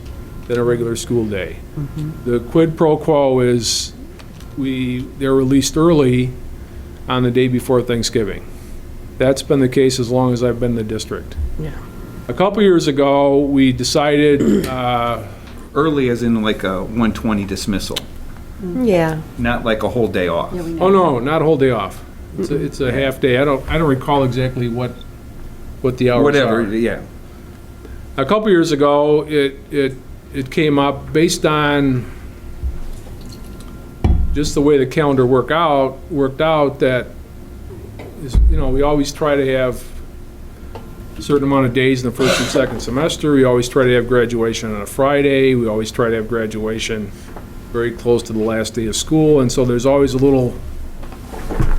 [SPEAKER 10] than a regular school day. The quid pro quo is they're released early on the day before Thanksgiving. That's been the case as long as I've been in the district.
[SPEAKER 11] Yeah.
[SPEAKER 10] A couple years ago, we decided,
[SPEAKER 12] Early as in like a 120 dismissal,
[SPEAKER 11] Yeah.
[SPEAKER 12] not like a whole day off.
[SPEAKER 10] oh no, not a whole day off. It's a half day. I don't recall exactly what the hours
[SPEAKER 12] Whatever,
[SPEAKER 10] are.
[SPEAKER 12] yeah.
[SPEAKER 10] A couple years ago, it came up based on just the way the calendar worked out that, we always try to have a certain amount of days in the first and second semester. We always try to have graduation on a Friday. We always try to have graduation very close to the last day of school. And so there's always a little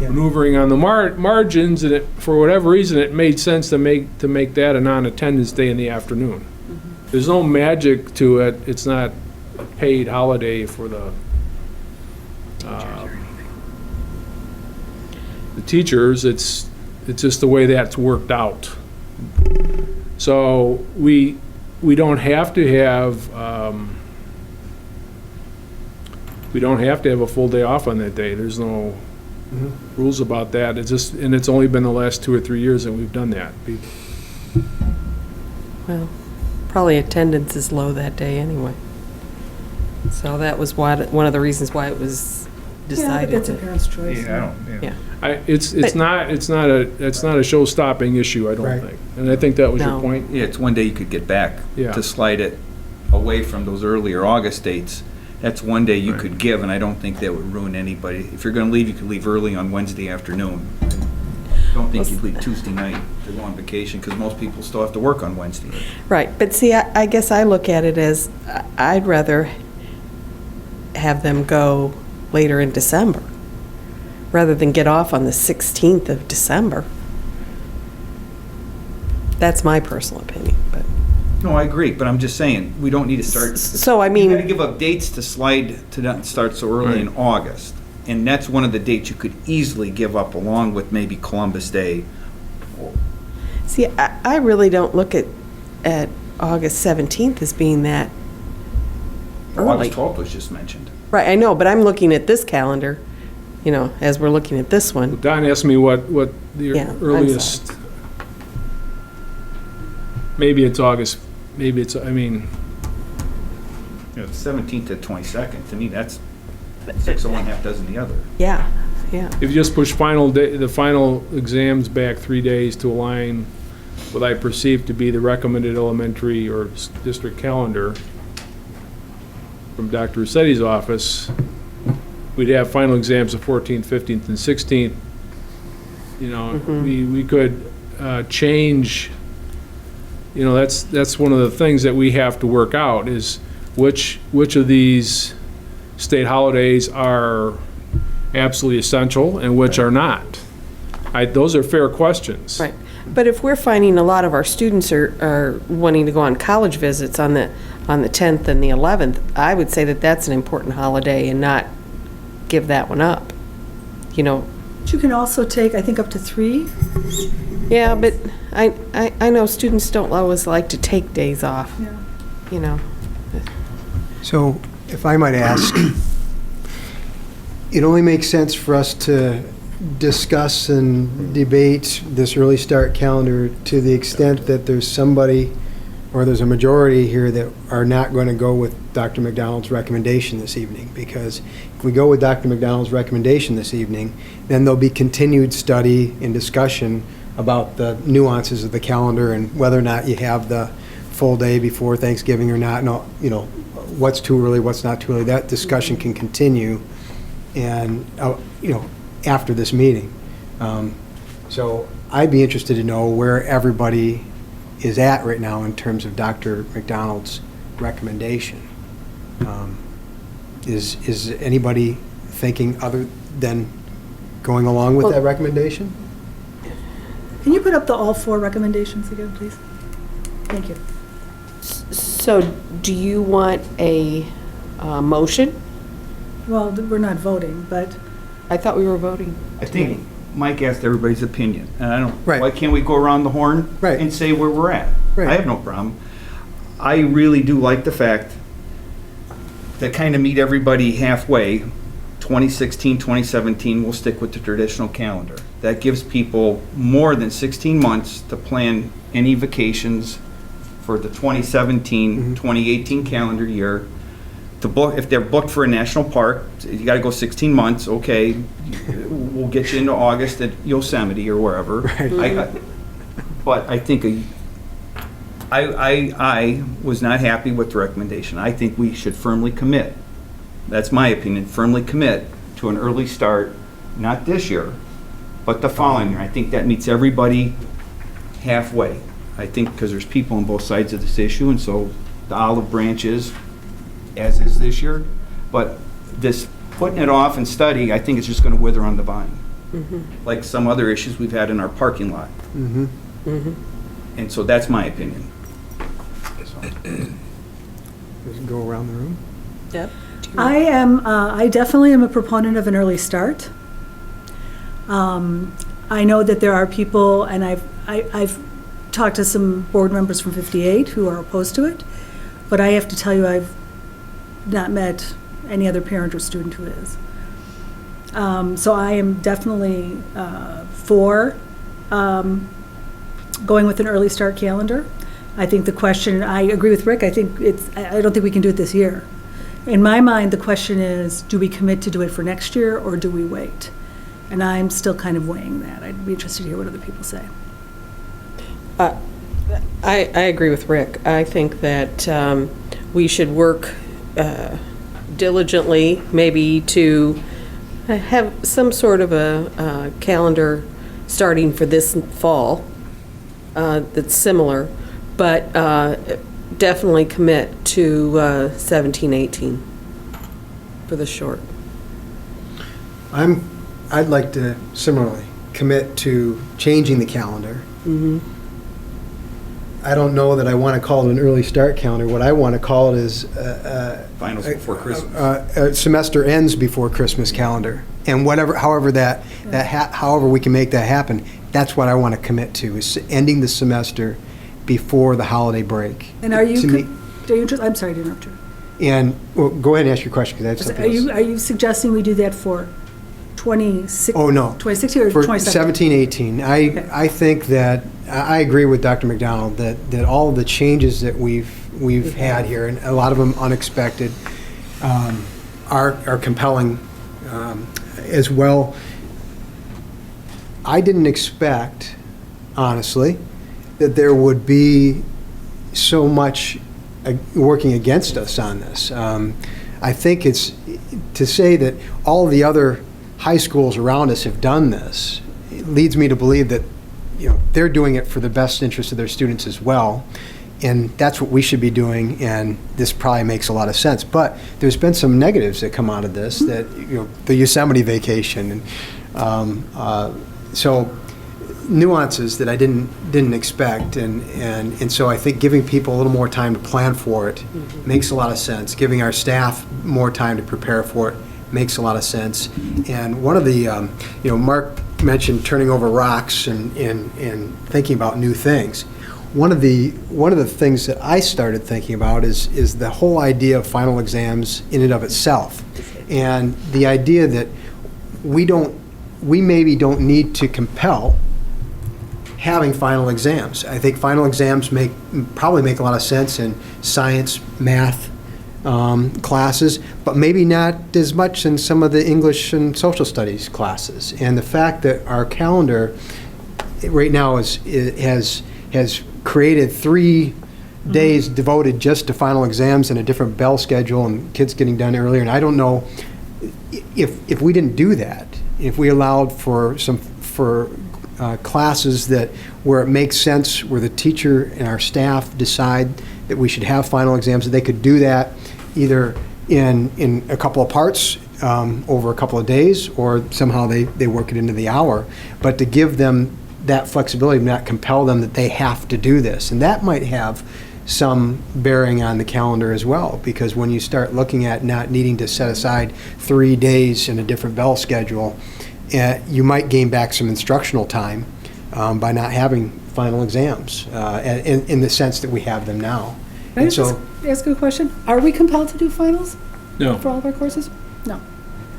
[SPEAKER 10] maneuvering on the margins, and for whatever reason, it made sense to make that a non-attendance day in the afternoon. There's no magic to it. It's not a paid holiday for the teachers. It's just the way that's worked out. So we don't have to have a full day off on that day. There's no rules about that. And it's only been the last 2 or 3 years that we've done that.
[SPEAKER 11] Well, probably attendance is low that day anyway. So that was one of the reasons why it was decided.
[SPEAKER 1] It's a parent's choice.
[SPEAKER 11] Yeah.
[SPEAKER 10] It's not a show-stopping issue, I don't
[SPEAKER 3] Right.
[SPEAKER 10] think. And I think that was your
[SPEAKER 11] No.
[SPEAKER 10] point.
[SPEAKER 12] Yeah, it's one day you could get back.
[SPEAKER 10] Yeah.
[SPEAKER 12] To slide it away from those earlier August dates, that's one day you could give, and I don't think that would ruin anybody. If you're going to leave, you could leave early on Wednesday afternoon. I don't think you'd leave Tuesday night to go on vacation, because most people still have to work on Wednesday.
[SPEAKER 11] Right, but see, I guess I look at it as I'd rather have them go later in December rather than get off on the 16th of December. That's my personal opinion, but.
[SPEAKER 12] No, I agree, but I'm just saying, we don't need to start.
[SPEAKER 11] So, I
[SPEAKER 12] You
[SPEAKER 11] mean.
[SPEAKER 12] gotta give up dates to slide, to not start so early in August. And that's one of the dates you could easily give up, along with maybe Columbus Day.
[SPEAKER 11] See, I really don't look at August 17th as being that early.
[SPEAKER 12] August 12th was just mentioned.
[SPEAKER 11] Right, I know, but I'm looking at this calendar, as we're looking at this one.
[SPEAKER 10] Don asked me what the
[SPEAKER 11] Yeah, I'm
[SPEAKER 10] earliest, maybe it's August, maybe it's, I mean,
[SPEAKER 12] The 17th to 22nd, to me, that's 6 of one, half dozen the other.
[SPEAKER 11] Yeah.
[SPEAKER 10] if you just push the final exams back 3 days to align what I perceive to be the recommended elementary or district calendar from Dr. Rossetti's office, we'd have final exams the 14th, 15th, and 16th. We could change, that's one of the things that we have to work out is which of these state holidays are absolutely essential and which are not. Those are fair questions.
[SPEAKER 11] Right. But if we're finding a lot of our students are wanting to go on college visits on the 10th and the 11th, I would say that that's an important holiday and not give that one up.
[SPEAKER 1] But you can also take, I think, up to 3.
[SPEAKER 11] Yeah, but I know students don't always like to take days off.
[SPEAKER 1] Yeah.
[SPEAKER 3] So, if I might ask, it only makes sense for us to discuss and debate this early start calendar to the extent that there's somebody or there's a majority here that are not going to go with Dr. McDonald's recommendation this evening. Because if we go with Dr. McDonald's recommendation this evening, then there'll be continued study and discussion about the nuances of the calendar and whether or not you have the full day before Thanksgiving or not. No, what's too early, what's not too early. That discussion can continue and, after this meeting. So I'd be interested to know where everybody is at right now in terms of Dr. McDonald's recommendation. Is anybody thinking other than going along with that recommendation?
[SPEAKER 1] Can you put up the all 4 recommendations again, please? Thank you.
[SPEAKER 11] So do you want a motion?
[SPEAKER 1] Well, we're not voting, but
[SPEAKER 11] I thought we were voting.
[SPEAKER 12] I think Mike asked everybody's opinion, and
[SPEAKER 3] Right.
[SPEAKER 12] why can't we go around the horn
[SPEAKER 3] Right.
[SPEAKER 12] and say where we're at?
[SPEAKER 3] Right.
[SPEAKER 12] I have no problem. I really do like the fact that kind of meet everybody halfway. 2016, 2017, we'll stick with the traditional calendar. That gives people more than 16 months to plan any vacations for the 2017, 2018 calendar year. To book, if they're booked for a national park, you got to go 16 months. Okay, we'll get you into August at Yosemite or wherever.
[SPEAKER 3] Right.
[SPEAKER 12] But I think I was not happy with the recommendation. I think we should firmly commit. That's my opinion. Firmly commit to an early start, not this year, but the following year. I think that meets everybody halfway. I think because there's people on both sides of this issue, and so the olive branch is as is this year, but this putting it off and study, I think it's just going to wither on the vine, like some other issues we've had in our parking lot. And so that's my opinion.
[SPEAKER 3] Does it go around the room?
[SPEAKER 11] Yep.
[SPEAKER 1] I definitely am a proponent of an early start. I know that there are people, and I've talked to some board members from 58 who are opposed to it, but I have to tell you, I've not met any other parent or student who is. So I am definitely for going with an early start calendar. I think the question, I agree with Rick, I don't think we can do it this year. In my mind, the question is, do we commit to do it for next year or do we wait? And I'm still kind of weighing that. I'd be interested to hear what other people say.
[SPEAKER 11] I agree with Rick. I think that we should work diligently, maybe to have some sort of a calendar starting for this fall that's similar, but definitely commit to 17, 18 for the short.
[SPEAKER 3] I'd like to similarly commit to changing the calendar I don't know that I want to call it an early start calendar. What I want to call it is
[SPEAKER 12] Finals before Christmas.
[SPEAKER 3] a semester ends before Christmas calendar. And however we can make that happen, that's what I want to commit to, is ending the semester before the holiday break.
[SPEAKER 1] And are you,
[SPEAKER 3] To me-
[SPEAKER 1] I'm sorry to interrupt you.
[SPEAKER 3] And, well, go ahead and ask your question, because that's something else.
[SPEAKER 1] Are you suggesting we do that for 26?
[SPEAKER 3] Oh, no.
[SPEAKER 1] 2016 or
[SPEAKER 3] For
[SPEAKER 1] 2017?
[SPEAKER 3] 17, 18. I think that, I agree with Dr. McDonald, that all of the changes that we've had here, and a lot of them unexpected, are compelling as well. I didn't expect, honestly, that there would be so much working against us on this. I think it's to say that all the other high schools around us have done this. It leads me to believe that they're doing it for the best interest of their students as well, and that's what we should be doing. And this probably makes a lot of sense. But there's been some negatives that come out of this. That the Yosemite vacation, and so nuances that I didn't expect, and so I think giving people a little more time to plan for it makes a lot of sense. Giving our staff more time to prepare for it makes a lot of sense. And one of the, Mark mentioned turning over rocks and thinking about new things. One of the things that I started thinking about is the whole idea of final exams in and of itself, and the idea that we maybe don't need to compel having final exams. I think final exams probably make a lot of sense in science, math classes, but maybe not as much in some of the English and social studies classes. And the fact that our calendar right now has created 3 days devoted just to final exams and a different bell schedule and kids getting done earlier. And I don't know if we didn't do that, if we allowed for classes where it makes sense, where the teacher and our staff decide that we should have final exams, that they could do that either in a couple of parts over a couple of days, or somehow they work it into the hour. But to give them that flexibility, not compel them that they have to do this. And that might have some bearing on the calendar as well, because when you start looking at not needing to set aside 3 days in a different bell schedule, you might gain back some instructional time by not having final exams in the sense that we have them now.
[SPEAKER 1] Can I just ask a question? Are we compelled to do finals
[SPEAKER 10] No.
[SPEAKER 1] for all of our courses? No.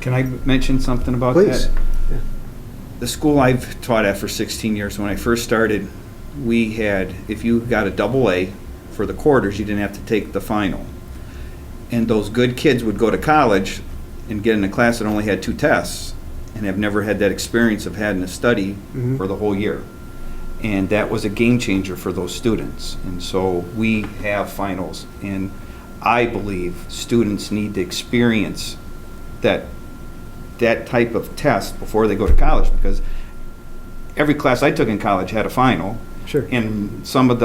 [SPEAKER 12] Can I mention something about
[SPEAKER 3] Please.
[SPEAKER 12] that? The school I've taught at for 16 years, when I first started, we had, if you got a double A for the quarters, you didn't have to take the final. And those good kids would go to college and get in a class that only had 2 tests and have never had that experience of having to study for the whole year. And that was a game changer for those students. And so we have finals. And I believe students need to experience that type of test before they go to college, because every class I took in college had a final.
[SPEAKER 3] Sure.
[SPEAKER 12] And some of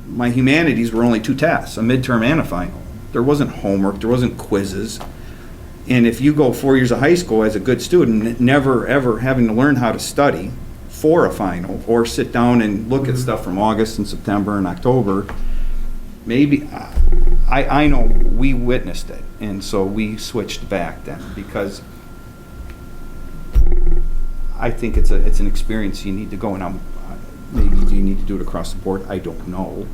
[SPEAKER 12] my humanities were only 2 tests, a midterm and a final. There wasn't homework, there wasn't quizzes. And if you go 4 years of high school as a good student, never ever having to learn how to study for a final or sit down and look at stuff from August and September and October, maybe, I know we witnessed it, and so we switched back then, because I think it's an experience you need to go. Now, maybe you need to do it across the board, I don't know,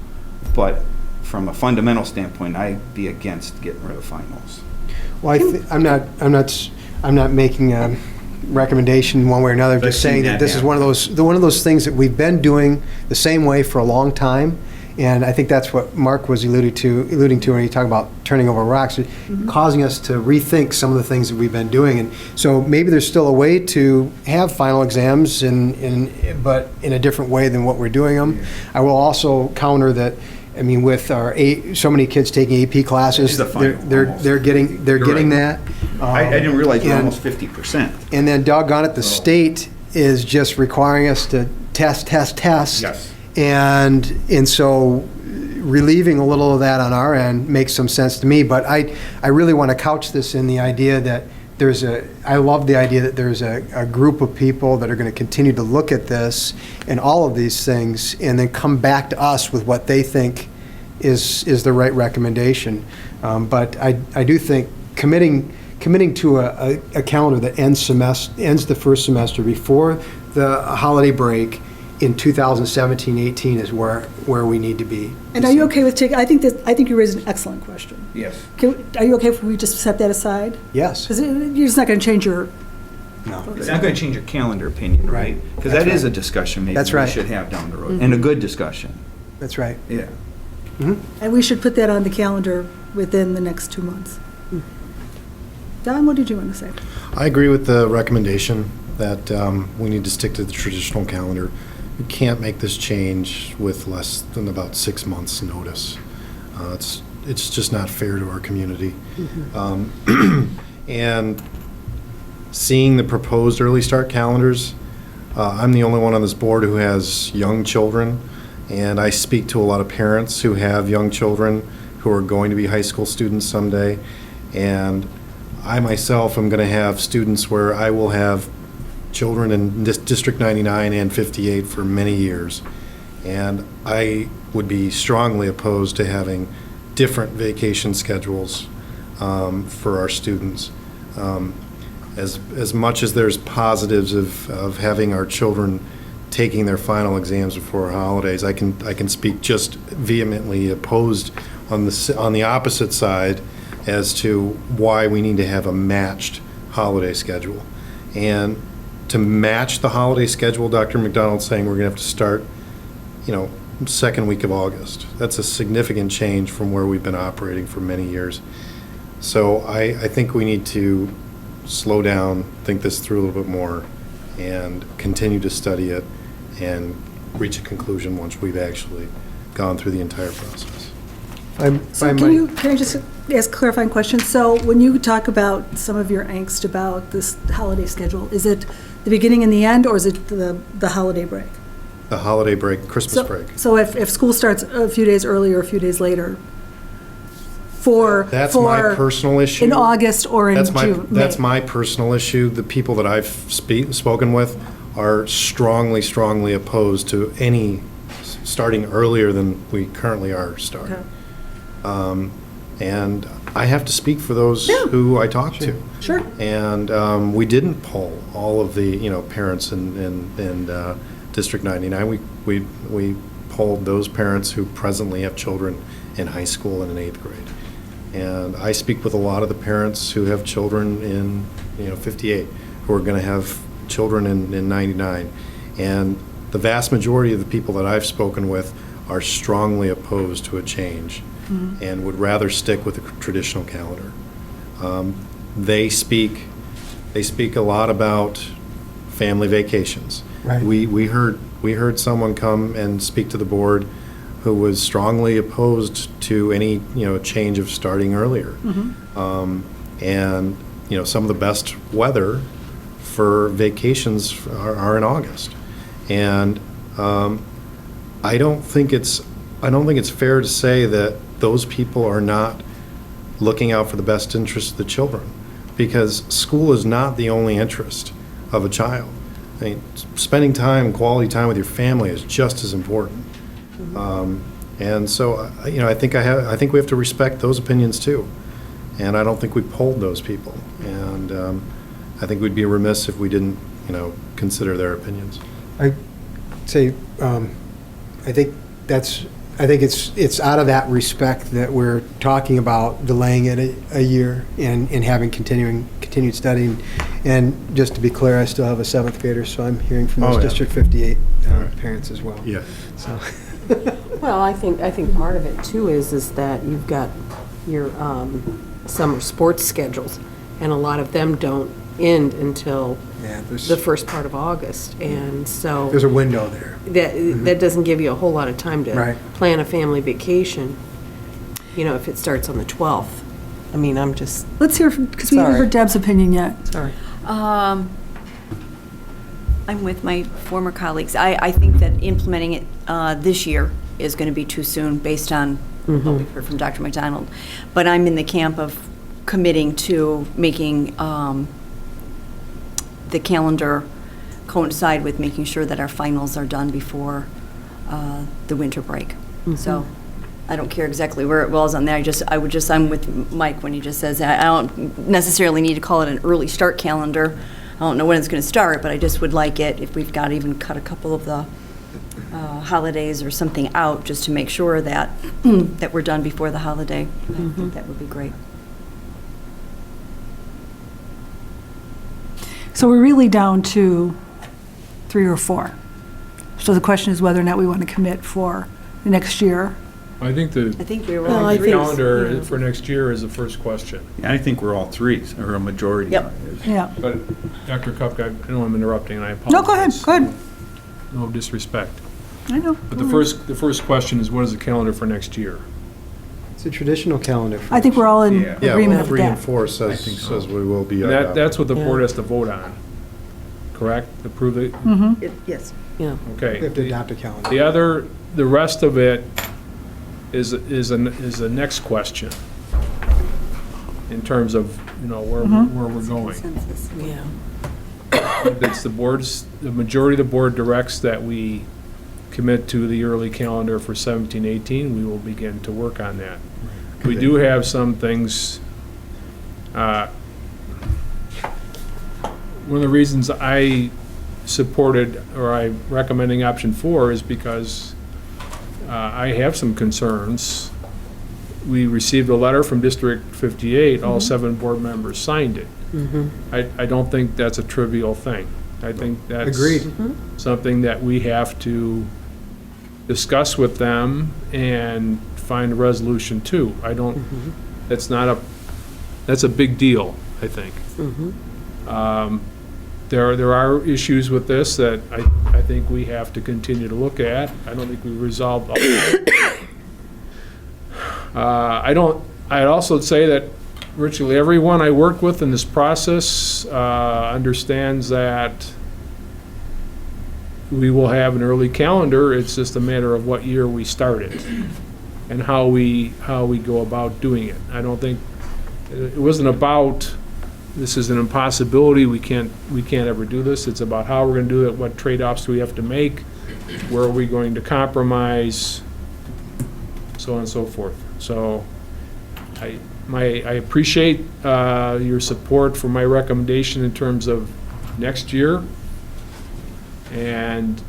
[SPEAKER 12] but from a fundamental standpoint, I'd be against getting rid of finals.
[SPEAKER 3] Well, I'm not making a recommendation one way or another. Just saying that this is one of those things that we've been doing the same way for a long time, and I think that's what Mark was alluding to when he talked about turning over rocks, causing us to rethink some of the things that we've been doing. And so maybe there's still a way to have final exams, but in a different way than what we're doing them. I will also counter that. I mean, with so many kids taking AP classes, they're getting that.
[SPEAKER 12] I didn't realize we're almost 50%.
[SPEAKER 3] And then doggone it, the state is just requiring us to test.
[SPEAKER 12] Yes.
[SPEAKER 3] And so relieving a little of that on our end makes some sense to me. But I really want to couch this in the idea that I love the idea that there's a group of people that are going to continue to look at this and all of these things and then come back to us with what they think is the right recommendation. But I do think committing to a calendar that ends the first semester before the holiday break in 2017-18 is where we need to be.
[SPEAKER 1] And are you okay with taking, I think you raised an excellent question.
[SPEAKER 12] Yes.
[SPEAKER 1] Are you okay if we just set that aside?
[SPEAKER 3] Yes.
[SPEAKER 1] Because you're just not going to change your,
[SPEAKER 3] No.
[SPEAKER 12] It's not going to change your calendar opinion, right? Because that is a discussion maybe
[SPEAKER 3] That's
[SPEAKER 12] we
[SPEAKER 3] right.
[SPEAKER 12] should have down the road, and a good discussion.
[SPEAKER 3] That's right.
[SPEAKER 12] Yeah.
[SPEAKER 1] and we should put that on the calendar within the next 2 months. Don, what did you want to say?
[SPEAKER 13] I agree with the recommendation that we need to stick to the traditional calendar. We can't make this change with less than about 6 months' notice. It's just not fair to our community. And seeing the proposed early start calendars, I'm the only one on this board who has young children, and I speak to a lot of parents who have young children who are going to be high school students someday, and I myself am going to have students where I will have children in District 99 and 58 for many years, and I would be strongly opposed to having different vacation schedules for our students. As much as there's positives of having our children taking their final exams before holidays, I can speak just vehemently opposed on the opposite side as to why we need to have a matched holiday schedule. And to match the holiday schedule, Dr. McDonald's saying we're going to have to start, second week of August. That's a significant change from where we've been operating for many years. So I think we need to slow down, think this through a little bit more, and continue to study it and reach a conclusion once we've actually gone through the entire process.
[SPEAKER 1] So can I just ask a clarifying question? So when you talk about some of your angst about this holiday schedule, is it the beginning and the end, or is it the holiday break?
[SPEAKER 13] The holiday break, Christmas break.
[SPEAKER 1] So if school starts a few days earlier or a few days later,
[SPEAKER 13] That's my personal issue.
[SPEAKER 1] in August or in June?
[SPEAKER 13] That's
[SPEAKER 1] May.
[SPEAKER 13] my personal issue. The people that I've spoken with are strongly opposed to any starting earlier than we currently are starting.
[SPEAKER 1] Okay.
[SPEAKER 13] And I have to speak for those who I talk to.
[SPEAKER 1] Sure.
[SPEAKER 13] And we didn't poll all of the parents in District 99. We polled those parents who presently have children in high school and in 8th grade. And I speak with a lot of the parents who have children in 58 who are going to have children in 99. And the vast majority of the people that I've spoken with are strongly opposed to a change and would rather stick with the traditional calendar. They speak a lot about family vacations.
[SPEAKER 3] Right.
[SPEAKER 13] We heard someone come and speak to the board who was strongly opposed to any change of starting earlier. And some of the best weather for vacations are in August. And I don't think it's fair to say that those people are not looking out for the best interest of the children, because school is not the only interest of a child. I mean, spending quality time with your family is just as important. And so, I think we have to respect those opinions too. And I don't think we polled those people. And I think we'd be remiss if we didn't, consider their opinions.
[SPEAKER 3] I say, I think it's out of that respect that we're talking about delaying it a year and having continued studying. And just to be clear, I still have a 7th grader, so I'm hearing from those District 58 parents as well.
[SPEAKER 13] Yeah.
[SPEAKER 3] So.
[SPEAKER 11] Well, I think part of it too is that you've got your summer sports schedules, and a lot of them don't end until the first part of August, and so
[SPEAKER 3] There's a window there.
[SPEAKER 11] that doesn't give you a whole lot of time to
[SPEAKER 3] Right.
[SPEAKER 11] plan a family vacation. If it starts on the 12th. I mean, I'm just
[SPEAKER 1] Let's hear, because we haven't
[SPEAKER 11] Sorry.
[SPEAKER 1] heard Deb's opinion yet.
[SPEAKER 11] sorry.
[SPEAKER 14] I'm with my former colleagues. I think that implementing it this year is going to be too soon based on what we've heard from Dr. McDonald. But I'm in the camp of committing to making the calendar coincide with making sure that our finals are done before the winter break. So I don't care exactly where it was on there. I'm with Mike when he just says, I don't necessarily need to call it an early start calendar. I don't know when it's going to start, but I just would like it if we've got to even cut a couple of the holidays or something out just to make sure that that we're done before the holiday. I think that would be great.
[SPEAKER 1] So we're really down to 3 or 4. So the question is whether or not we want to commit for the next year.
[SPEAKER 10] I think
[SPEAKER 14] I think we were
[SPEAKER 11] Well,
[SPEAKER 14] on
[SPEAKER 11] I
[SPEAKER 10] the
[SPEAKER 14] three.
[SPEAKER 10] calendar for next year is the first question.
[SPEAKER 12] Yeah, I think we're all threes, or a majority.
[SPEAKER 14] Yep.
[SPEAKER 1] Yeah.
[SPEAKER 10] But Dr. Kupka, I know I'm interrupting, and I apologize.
[SPEAKER 1] No, go ahead, go ahead.
[SPEAKER 10] No disrespect.
[SPEAKER 1] I know.
[SPEAKER 10] But the first question is, what is the calendar for next year?
[SPEAKER 3] It's a traditional calendar.
[SPEAKER 1] I think we're all in
[SPEAKER 12] Yeah.
[SPEAKER 1] agreement
[SPEAKER 13] well,
[SPEAKER 1] with
[SPEAKER 13] 3 and
[SPEAKER 1] that.
[SPEAKER 13] 4
[SPEAKER 12] I think so.
[SPEAKER 13] says we will be.
[SPEAKER 10] That's what the board
[SPEAKER 11] Yeah.
[SPEAKER 10] has to vote on, correct? Approve it?
[SPEAKER 14] Yes.
[SPEAKER 11] Yeah.
[SPEAKER 10] Okay.
[SPEAKER 3] We have to adopt a calendar.
[SPEAKER 10] The rest of it is the next question in terms of, where we're going.
[SPEAKER 14] Consensus.
[SPEAKER 11] Yeah.
[SPEAKER 10] It's the majority of the board directs that we commit to the early calendar for 17-18, we will begin to work on that. We do have some things, one of the reasons I supported, or I'm recommending option 4 is because I have some concerns. We received a letter from District 58, all 7 board members signed it. I don't think that's a trivial thing. I think that's
[SPEAKER 3] Agreed.
[SPEAKER 10] something that we have to discuss with them and find a resolution to. That's a big deal, I think. There are issues with this that I think we have to continue to look at. I don't think we resolved all of it. I'd also say that virtually everyone I work with in this process understands that we will have an early calendar. It's just a matter of what year we start it and how we go about doing it. I don't think it wasn't about this is an impossibility. We can't ever do this. It's about how we're going to do it. What trade-offs do we have to make? Where are we going to compromise? So on and so forth. So I appreciate your support for my recommendation in terms of next year. And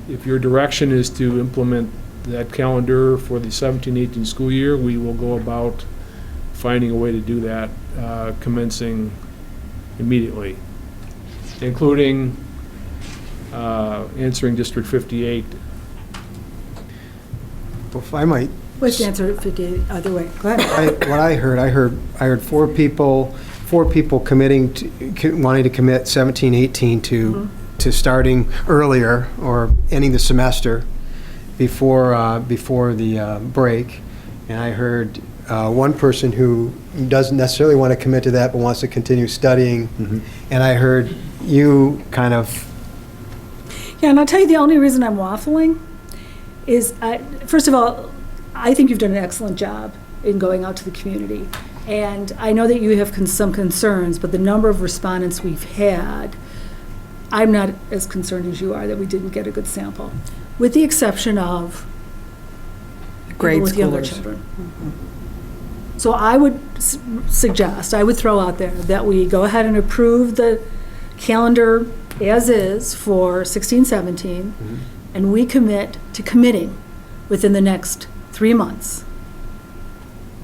[SPEAKER 10] if your direction is to implement that calendar for the 17-18 school year, we will go about finding a way to do that, commencing immediately, including answering District 58.
[SPEAKER 3] Well, if I might,
[SPEAKER 1] Let's answer it 58 either way. Go ahead.
[SPEAKER 3] what I heard 4 people committing wanting to commit 17, 18 to starting earlier or ending the semester before the break, and I heard one person who doesn't necessarily want to commit to that but wants to continue studying, and I heard you kind of.
[SPEAKER 1] Yeah, and I'll tell you the only reason I'm waffling is, first of all, I think you've done an excellent job in going out to the community. And I know that you have some concerns, but the number of respondents we've had, I'm not as concerned as you are that we didn't get a good sample, with the exception of
[SPEAKER 11] Grade
[SPEAKER 1] people with younger
[SPEAKER 11] schoolers.
[SPEAKER 1] children. So I would suggest, I would throw out there that we go ahead and approve the calendar as is for 16-17, and we commit to committing within the next 3 months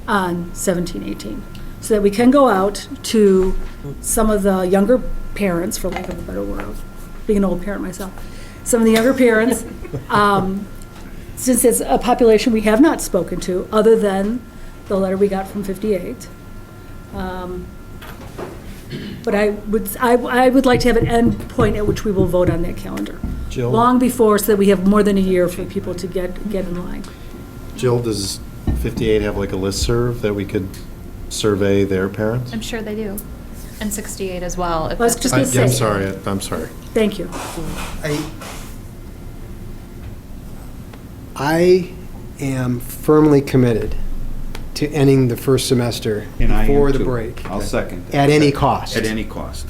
[SPEAKER 1] on 17-18, so that we can go out to some of the younger parents, for lack of a better word, being an old parent myself, some of the younger parents, since it's a population we have not spoken to, other than the letter we got from 58. But I would like to have an end point at which we will vote on that calendar.
[SPEAKER 13] Jill?
[SPEAKER 1] Long before, so that we have more than a year for people to get in line.
[SPEAKER 13] Jill, does 58 have like a listserv that we could survey their parents?
[SPEAKER 15] I'm sure they do. And 68 as well. If
[SPEAKER 1] I was
[SPEAKER 15] that's
[SPEAKER 1] just
[SPEAKER 15] what-
[SPEAKER 1] gonna say.
[SPEAKER 13] I'm sorry.
[SPEAKER 1] Thank you.
[SPEAKER 3] I am firmly committed
[SPEAKER 16] to ending the first semester
[SPEAKER 12] And I am
[SPEAKER 16] before the
[SPEAKER 12] too.
[SPEAKER 16] break.
[SPEAKER 12] I'll second that.
[SPEAKER 16] At any cost.
[SPEAKER 12] At any cost.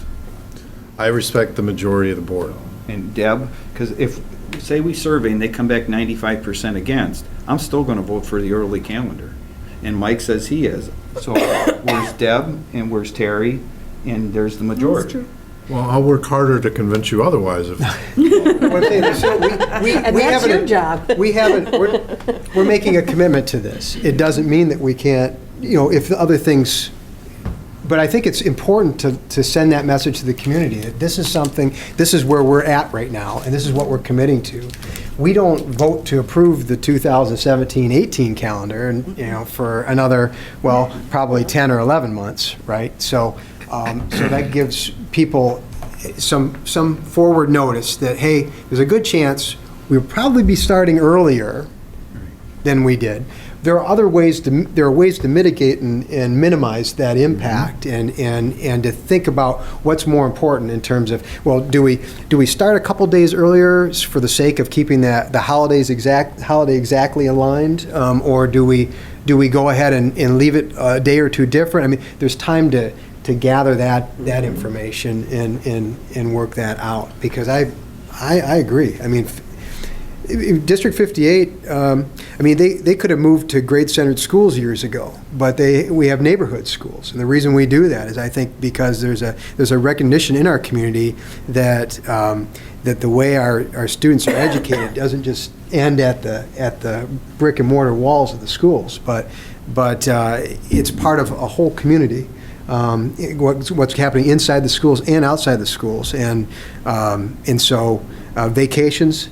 [SPEAKER 13] I respect the majority of the board.
[SPEAKER 12] And Deb, because if, say we survey and they come back 95% against, I'm still going to vote for the early calendar. And Mike says he is. So where's Deb and where's Terry? And there's the majority.
[SPEAKER 13] Well, I'll work harder to convince you otherwise.
[SPEAKER 16] What I'm saying is, so
[SPEAKER 11] And
[SPEAKER 16] we
[SPEAKER 11] that's
[SPEAKER 16] haven't-
[SPEAKER 11] your job.
[SPEAKER 16] we're making a commitment to this. It doesn't mean that we can't, if the other things, but I think it's important to send that message to the community, that this is where we're at right now, and this is what we're committing to. We don't vote to approve the 2017-18 calendar, and, for another, probably 10 or 11 months, right? So that gives people some forward notice that, hey, there's a good chance we'll probably be starting earlier than we did. There are ways to mitigate and minimize that impact, and to think about what's more important in terms of, do we start a couple days earlier for the sake of keeping the holiday exactly aligned, or do we go ahead and leave it a day or two different? I mean, there's time to gather that information and work that out, because I agree. I mean, District 58, they could have moved to grade-centered schools years ago, but we have neighborhood schools. And the reason we do that is, I think, because there's a recognition in our community that the way our students are educated doesn't just end at the brick-and-mortar walls of the schools, but it's part of a whole community. What's happening inside the schools and outside the schools. And so vacations,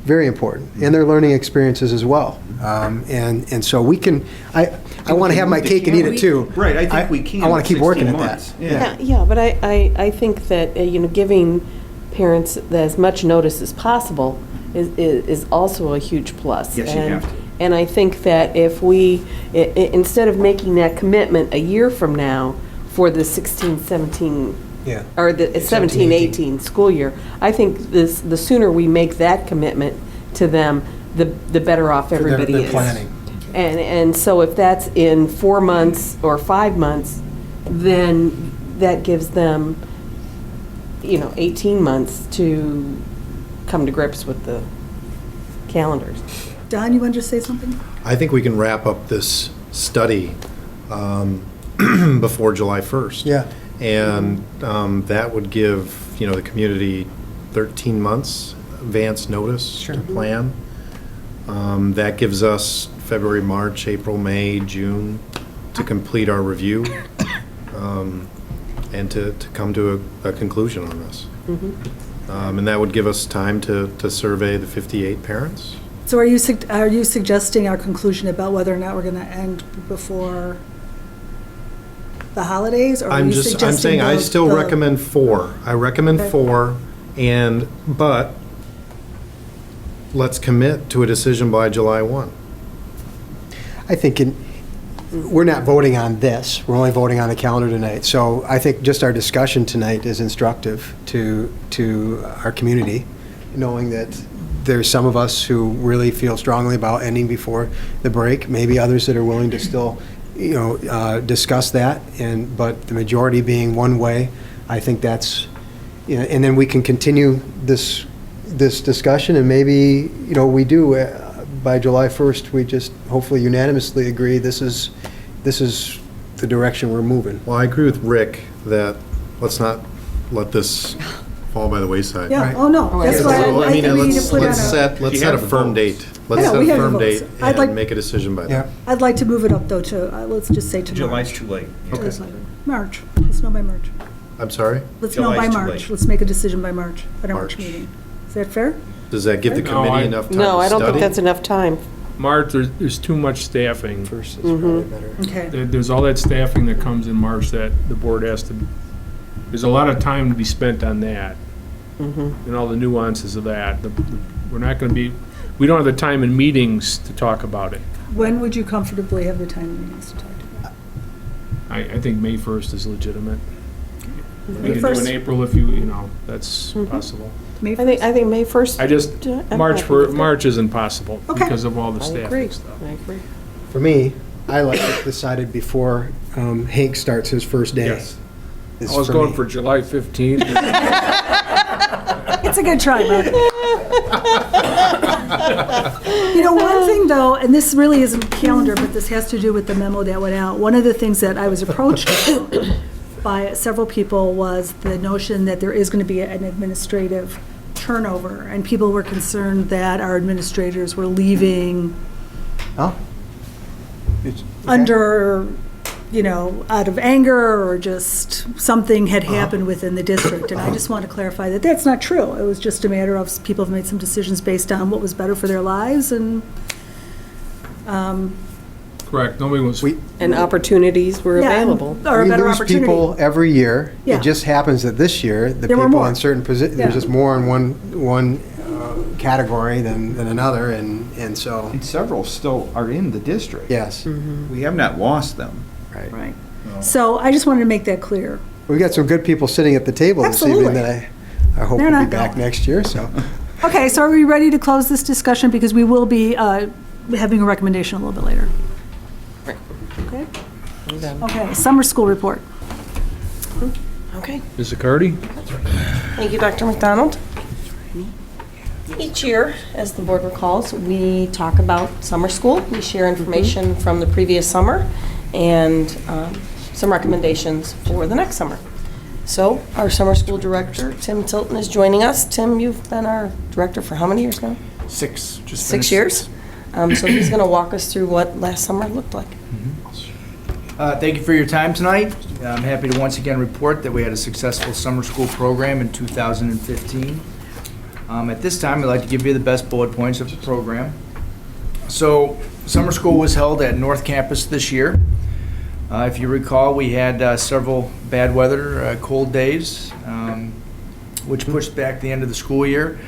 [SPEAKER 16] very important, and their learning experiences as well. And so we can, I want to have my cake and eat it too.
[SPEAKER 12] Right, I think we can.
[SPEAKER 16] I want to keep working at
[SPEAKER 12] 16
[SPEAKER 16] that.
[SPEAKER 12] months.
[SPEAKER 11] Yeah, but I think that, giving parents as much notice as possible is also a huge plus.
[SPEAKER 12] Yes, you have to.
[SPEAKER 11] And I think that if we, instead of making that commitment a year from now for the 16-17,
[SPEAKER 16] Yeah.
[SPEAKER 11] or the 17-18 school year, I think the sooner we make that commitment to them, the better off everybody
[SPEAKER 16] They're
[SPEAKER 11] is.
[SPEAKER 16] planning.
[SPEAKER 11] And so if that's in 4 months or 5 months, then that gives them, 18 months to come to grips with the calendars.
[SPEAKER 1] Don, you wanted to say something?
[SPEAKER 13] I think we can wrap up this study before July 1st.
[SPEAKER 16] Yeah.
[SPEAKER 13] And that would give, the community 13 months advance notice to plan. That gives us February, March, April, May, June to complete our review and to come to a conclusion on this. And that would give us time to survey the 58 parents.
[SPEAKER 1] So are you suggesting our conclusion about whether or not we're going to end before the holidays? Or are you suggesting
[SPEAKER 13] I'm saying I still recommend 4. I recommend
[SPEAKER 1] Okay.
[SPEAKER 13] 4, but let's commit to a decision by July 1.
[SPEAKER 16] I think we're not voting on this. We're only voting on the calendar tonight. So I think just our discussion tonight is instructive to our community, knowing that there's some of us who really feel strongly about ending before the break, maybe others that are willing to still discuss that, but the majority being one way. I think that's, and then we can continue this discussion, and maybe, we do, by July 1st, we just hopefully unanimously agree this is the direction we're moving.
[SPEAKER 13] Well, I agree with Rick that let's not let this fall by the wayside.
[SPEAKER 1] Yeah, oh, no, that's why I think we need to put on
[SPEAKER 13] Let's set a firm date. Let's
[SPEAKER 1] know,
[SPEAKER 13] set
[SPEAKER 1] we
[SPEAKER 13] a
[SPEAKER 1] have the
[SPEAKER 13] firm date
[SPEAKER 1] votes. I'd like-
[SPEAKER 13] and make a decision by then.
[SPEAKER 16] Yeah.
[SPEAKER 1] I'd like to move it up, though, to, let's just say to
[SPEAKER 12] July's
[SPEAKER 1] March.
[SPEAKER 12] too late.
[SPEAKER 1] March. Let's know by March.
[SPEAKER 13] I'm sorry?
[SPEAKER 1] Let's know by
[SPEAKER 12] July's too
[SPEAKER 1] March.
[SPEAKER 12] late.
[SPEAKER 1] Let's make a decision by March, at our March
[SPEAKER 13] March.
[SPEAKER 1] meeting. Is that fair?
[SPEAKER 13] Does that give the
[SPEAKER 10] No,
[SPEAKER 13] committee enough time to study?
[SPEAKER 11] No, I don't think that's enough time.
[SPEAKER 10] March, there's too much staffing.
[SPEAKER 16] First is probably better.
[SPEAKER 1] Okay.
[SPEAKER 10] There's all that staffing that comes in March that the board has to, there's a lot of time to be spent on that. And all the nuances of that. We're not going to be, we don't have the time in meetings to talk about it.
[SPEAKER 1] When would you comfortably have the time in meetings to talk to?
[SPEAKER 10] I think May 1st is legitimate. We
[SPEAKER 1] May
[SPEAKER 10] can do
[SPEAKER 1] 1st?
[SPEAKER 10] in April if that's possible.
[SPEAKER 1] May
[SPEAKER 11] I think May 1st.
[SPEAKER 10] I just,
[SPEAKER 11] I'm
[SPEAKER 10] March
[SPEAKER 11] happy with that.
[SPEAKER 10] March isn't possible
[SPEAKER 1] Okay.
[SPEAKER 10] because of all the
[SPEAKER 11] I
[SPEAKER 10] staffing
[SPEAKER 11] agree.
[SPEAKER 10] stuff.
[SPEAKER 11] I agree.
[SPEAKER 16] For me, I like it decided before Hank starts his first day.
[SPEAKER 10] Yes.
[SPEAKER 16] is
[SPEAKER 10] I was
[SPEAKER 16] for
[SPEAKER 10] going
[SPEAKER 16] me.
[SPEAKER 10] for July 15th.
[SPEAKER 1] It's a good try, Mark. One thing though, and this really isn't calendar, but this has to do with the memo that went out. One of the things that I was approached by several people was the notion that there is going to be an administrative turnover, and people were concerned that our administrators were leaving
[SPEAKER 16] Oh. It's- okay.
[SPEAKER 1] under, out of anger, or just something had happened within the district. And I just want to clarify that that's not true. It was just a matter of people have made some decisions based on what was better for their lives, and,
[SPEAKER 10] Correct, nobody was,
[SPEAKER 11] And opportunities were
[SPEAKER 1] Yeah,
[SPEAKER 11] available.
[SPEAKER 1] or a
[SPEAKER 16] We
[SPEAKER 1] better
[SPEAKER 16] lose
[SPEAKER 1] opportunity.
[SPEAKER 16] people every year.
[SPEAKER 1] Yeah.
[SPEAKER 16] It just happens that this year, the
[SPEAKER 1] There were
[SPEAKER 16] people
[SPEAKER 1] more.
[SPEAKER 16] in certain positions,
[SPEAKER 1] Yeah.
[SPEAKER 16] there's just more in one category than another, and so,
[SPEAKER 12] And several still are in the district.
[SPEAKER 16] yes.
[SPEAKER 12] We have not lost them.
[SPEAKER 1] right. So I just wanted to make that clear.
[SPEAKER 16] We got some good people sitting at the table this
[SPEAKER 1] Absolutely.
[SPEAKER 16] evening that I hope
[SPEAKER 1] They're
[SPEAKER 16] will be
[SPEAKER 1] not
[SPEAKER 16] back
[SPEAKER 1] going.
[SPEAKER 16] next year, so.
[SPEAKER 1] Okay, so are we ready to close this discussion? Because we will be having a recommendation a little bit later. Okay? Okay, summer school report.
[SPEAKER 17] Okay.
[SPEAKER 10] Ms. Accardi?
[SPEAKER 17] Thank you, Dr. McDonald. Each year, as the board recalls, we talk about summer school. We share information from the previous summer and some recommendations for the next summer. So our summer school director, Tim Tilton, is joining us. Tim, you've been our director for how many years now?
[SPEAKER 18] 6. Just
[SPEAKER 17] 6
[SPEAKER 18] finished
[SPEAKER 17] years.
[SPEAKER 18] 6.
[SPEAKER 17] So he's going to walk us through what last summer looked like.
[SPEAKER 18] Thank you for your time tonight. I'm happy to once again report that we had a successful summer school program in 2015. At this time, I'd like to give you the best bullet points of the program. So, summer school was held at North Campus this year. If you recall, we had several bad weather, cold days, which pushed back the end of the school year.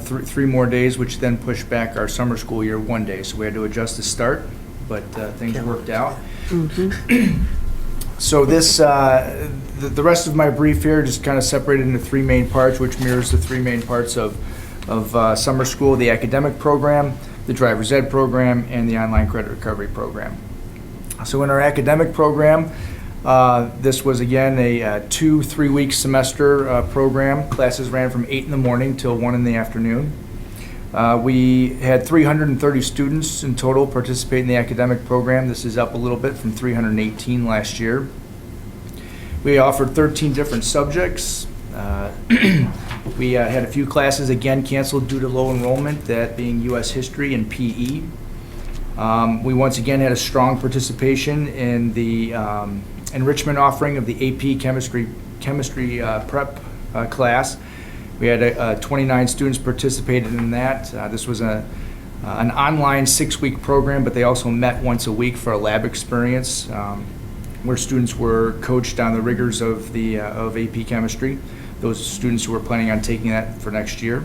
[SPEAKER 18] Three more days, which then pushed back our summer school year 1 day. So we had to adjust the start, but things worked out. So this, the rest of my brief here just kind of separated into 3 main parts, which mirrors the 3 main parts of summer school: the academic program, the driver's ed program, and the online credit recovery program. So in our academic program, this was again a 2 3-week semester program. Classes ran from 8 in the morning till 1 in the afternoon. We had 330 students in total participate in the academic program. This is up a little bit from 318 last year. We offered 13 different subjects. We had a few classes again canceled due to low enrollment, that being U.S. history and PE. We once again had a strong participation in the enrichment offering of the AP chemistry prep class. We had 29 students participated in that. This was an online 6-week program, but they also met once a week for a lab experience where students were coached on the rigors of AP chemistry. Those students who were planning on taking that for next year.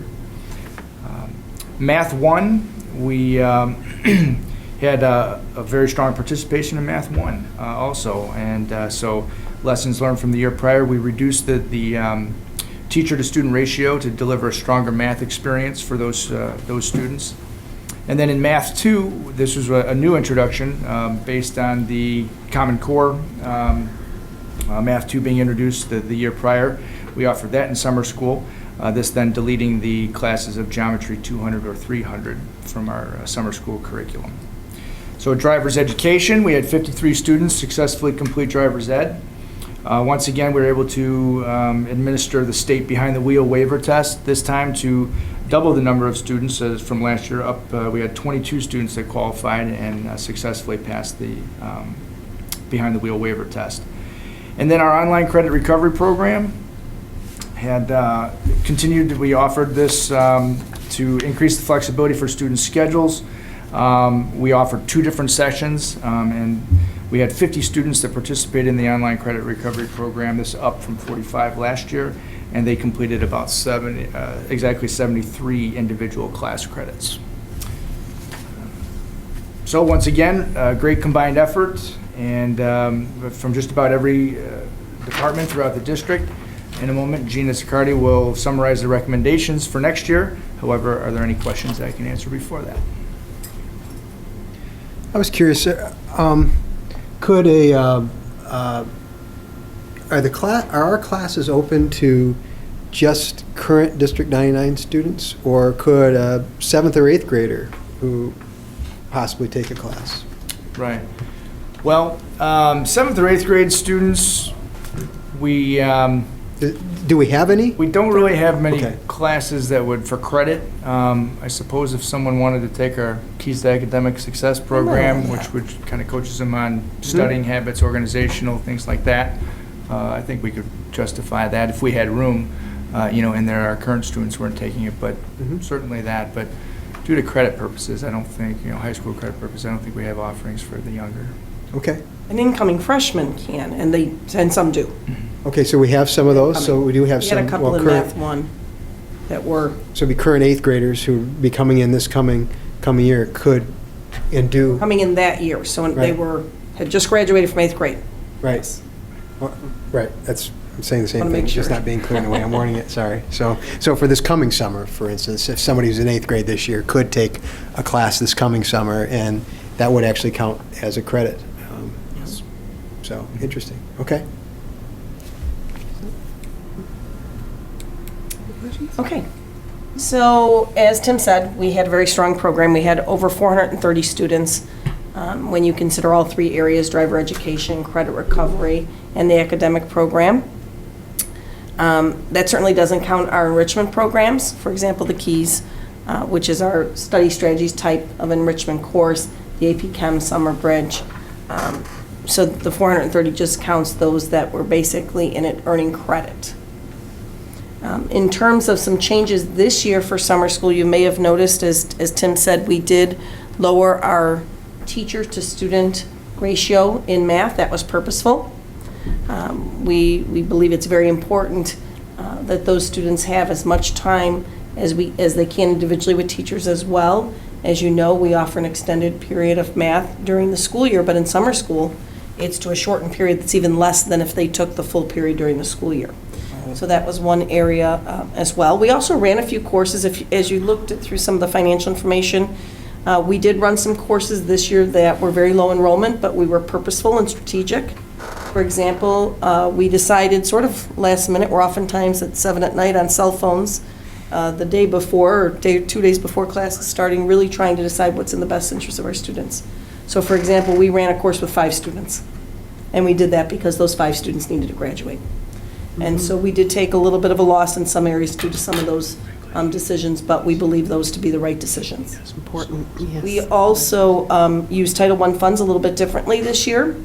[SPEAKER 18] Math 1, we had a very strong participation in Math 1 also, and so lessons learned from the year prior. We reduced the teacher-to-student ratio to deliver a stronger math experience for those students. And then in Math 2, this was a new introduction based on the Common Core, Math 2 being introduced the year prior. We offered that in summer school, this then deleting the classes of Geometry 200 or 300 from our summer school curriculum. So driver's education, we had 53 students successfully complete driver's ed. Once again, we were able to administer the state behind-the-wheel waiver test, this time to double the number of students as from last year up. We had 22 students that qualified and successfully passed the behind-the-wheel waiver test. And then our online credit recovery program had continued. We offered this to increase the flexibility for students' schedules. We offered 2 different sessions, and we had 50 students that participated in the online credit recovery program. This up from 45 last year, and they completed about exactly 73 individual class credits. So once again, a great combined effort, and from just about every department throughout the district. In a moment, Gina Siccardi will summarize the recommendations for next year. However, are there any questions that I can answer before that?
[SPEAKER 16] I was curious, could are our classes open to just current District 99 students, or could a 7th or 8th grader who possibly take a class?
[SPEAKER 18] Right. Well, 7th or 8th grade students, we...
[SPEAKER 16] do we have any?
[SPEAKER 18] We don't really have many
[SPEAKER 16] Okay.
[SPEAKER 18] classes that would, for credit. I suppose if someone wanted to take our Keys to Academic Success program, which would kind of coaches them on studying habits, organizational, things like that, I think we could justify that if we had room, and there our current students weren't taking it, but certainly that. But due to credit purposes, I don't think, high school credit purposes, I don't think we have offerings for the younger.
[SPEAKER 16] Okay.
[SPEAKER 17] An incoming freshman can, and some do.
[SPEAKER 16] Okay, so we have some of those, so we do have
[SPEAKER 17] We
[SPEAKER 16] some.
[SPEAKER 17] had a couple in Math 1 that were.
[SPEAKER 16] So it'd be current 8th graders who would be coming in this coming year could and do.
[SPEAKER 17] Coming in that year, so they had just graduated from 8th grade.
[SPEAKER 16] Right. Right, I'm saying the same
[SPEAKER 17] Wanna
[SPEAKER 16] thing,
[SPEAKER 17] make
[SPEAKER 16] just
[SPEAKER 17] sure.
[SPEAKER 16] not being clear in the way I'm wording it, sorry. So for this coming summer, for instance, if somebody who's in 8th grade this year could take a class this coming summer, and that would actually count as a credit.
[SPEAKER 17] Yes.
[SPEAKER 16] So, interesting, okay.
[SPEAKER 17] Okay. So, as Tim said, we had a very strong program. We had over 430 students. When you consider all three areas, driver education, credit recovery, and the academic program. That certainly doesn't count our enrichment programs. For example, the Keys, which is our study strategies type of enrichment course, the AP Chem Summer Bridge. So the 430 just counts those that were basically in it earning credit. In terms of some changes this year for summer school, you may have noticed, as Tim said, we did lower our teacher to student ratio in math. That was purposeful. We believe it's very important that those students have as much time as they can individually with teachers as well. As you know, we offer an extended period of math during the school year, but in summer school, it's to a shortened period that's even less than if they took the full period during the school year. So that was one area as well. We also ran a few courses. As you looked through some of the financial information, we did run some courses this year that were very low enrollment, but we were purposeful and strategic. For example, we decided sort of last minute, we're oftentimes at 7 at night on cell phones the day before or 2 days before class is starting, really trying to decide what's in the best interest of our students. So for example, we ran a course with 5 students, and we did that because those 5 students needed to graduate. And so we did take a little bit of a loss in some areas due to some of those decisions, but we believe those to be the right decisions.
[SPEAKER 11] It's important, yes.
[SPEAKER 17] We also used Title I funds a little bit differently this year,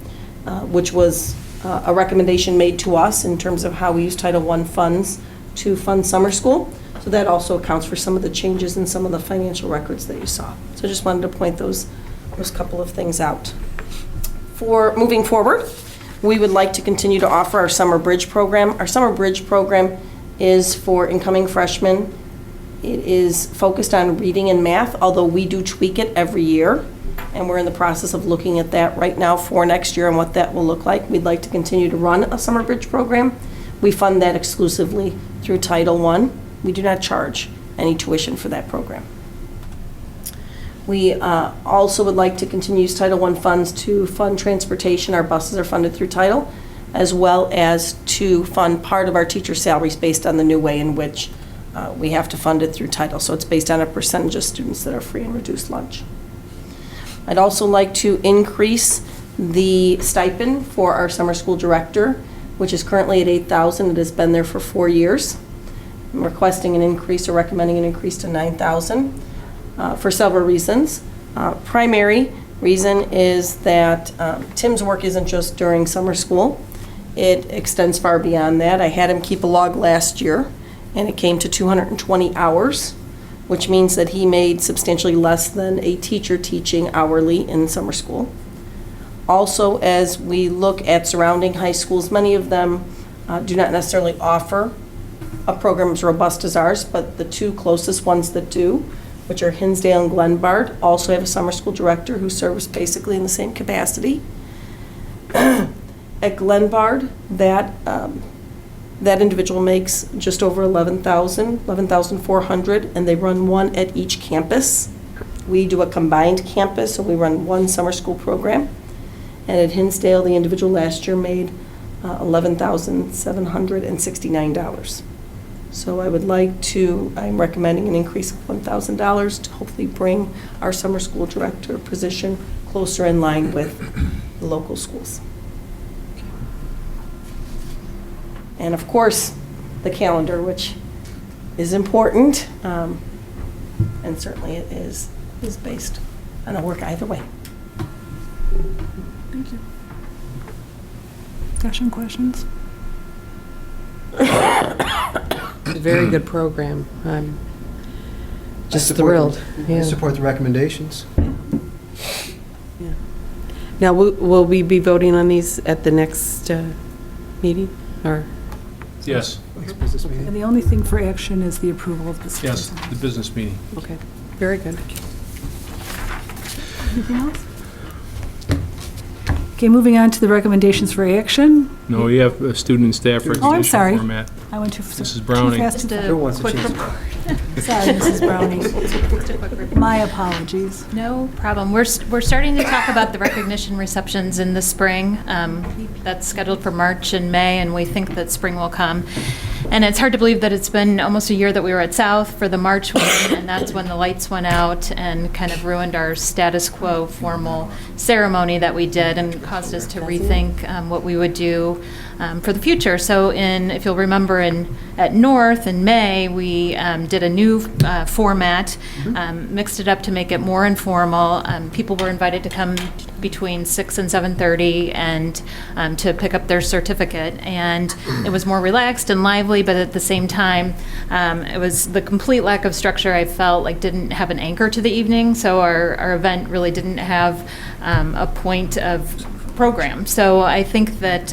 [SPEAKER 17] which was a recommendation made to us in terms of how we use Title I funds to fund summer school. So that also accounts for some of the changes in some of the financial records that you saw. So I just wanted to point those couple of things out. For moving forward, we would like to continue to offer our Summer Bridge program. Our Summer Bridge program is for incoming freshmen. It is focused on reading and math, although we do tweak it every year. And we're in the process of looking at that right now for next year and what that will look like. We'd like to continue to run a Summer Bridge program. We fund that exclusively through Title I. We do not charge any tuition for that program. We also would like to continue to use Title I funds to fund transportation. Our buses are funded through Title, as well as to fund part of our teacher salaries based on the new way in which we have to fund it through Title. So it's based on a percentage of students that are free and reduced lunch. I'd also like to increase the stipend for our summer school director, which is currently at $8,000. It has been there for 4 years. I'm requesting an increase or recommending an increase to $9,000 for several reasons. Primary reason is that Tim's work isn't just during summer school. It extends far beyond that. I had him keep a log last year, and it came to 220 hours, which means that he made substantially less than a teacher teaching hourly in summer school. Also, as we look at surrounding high schools, many of them do not necessarily offer a program as robust as ours, but the 2 closest ones that do, which are Hinsdale and Glenbard, also have a summer school director who serves basically in the same capacity. At Glenbard, that individual makes just over $11,400, and they run one at each campus. We do a combined campus, so we run one summer school program. And at Hinsdale, the individual last year made $11,769. So I'm recommending an increase of $1,000 to hopefully bring our summer school director position closer in line with the local schools. And of course, the calendar, which is important, and certainly it is based on a work either way.
[SPEAKER 1] Thank you. Discussion, questions?
[SPEAKER 11] It's a very good program. I'm just
[SPEAKER 16] I support
[SPEAKER 11] thrilled.
[SPEAKER 16] I support the recommendations.
[SPEAKER 11] Yeah. Now, will we be voting on these at the next meeting, or?
[SPEAKER 10] Yes,
[SPEAKER 1] And the only thing for action is the approval of this.
[SPEAKER 10] yes, the business meeting.
[SPEAKER 11] Okay, very good.
[SPEAKER 1] Anything else? Okay, moving on to the recommendations for action.
[SPEAKER 10] No, we have a student and staff recognition
[SPEAKER 1] Oh, I'm sorry.
[SPEAKER 10] format.
[SPEAKER 1] I went too
[SPEAKER 10] Mrs. Browning.
[SPEAKER 1] fast.
[SPEAKER 15] Just
[SPEAKER 1] Who
[SPEAKER 15] a
[SPEAKER 1] wants to
[SPEAKER 15] quick
[SPEAKER 1] change
[SPEAKER 15] report.
[SPEAKER 1] Sorry, Mrs. Browning.
[SPEAKER 15] Just a quick report.
[SPEAKER 1] My apologies.
[SPEAKER 15] No problem. We're starting to talk about the recognition receptions in the spring. That's scheduled for March and May, and we think that spring will come. And it's hard to believe that it's been almost a year that we were at South for the March one, and that's when the lights went out and kind of ruined our status quo formal ceremony that we did and caused us to rethink what we would do for the future. So if you'll remember, at North in May, we did a new format, mixed it up to make it more informal. People were invited to come between 6 and 7:30 and to pick up their certificate. And it was more relaxed and lively, but at the same time, it was the complete lack of structure I felt like didn't have an anchor to the evening. So our event really didn't have a point of program. So I think that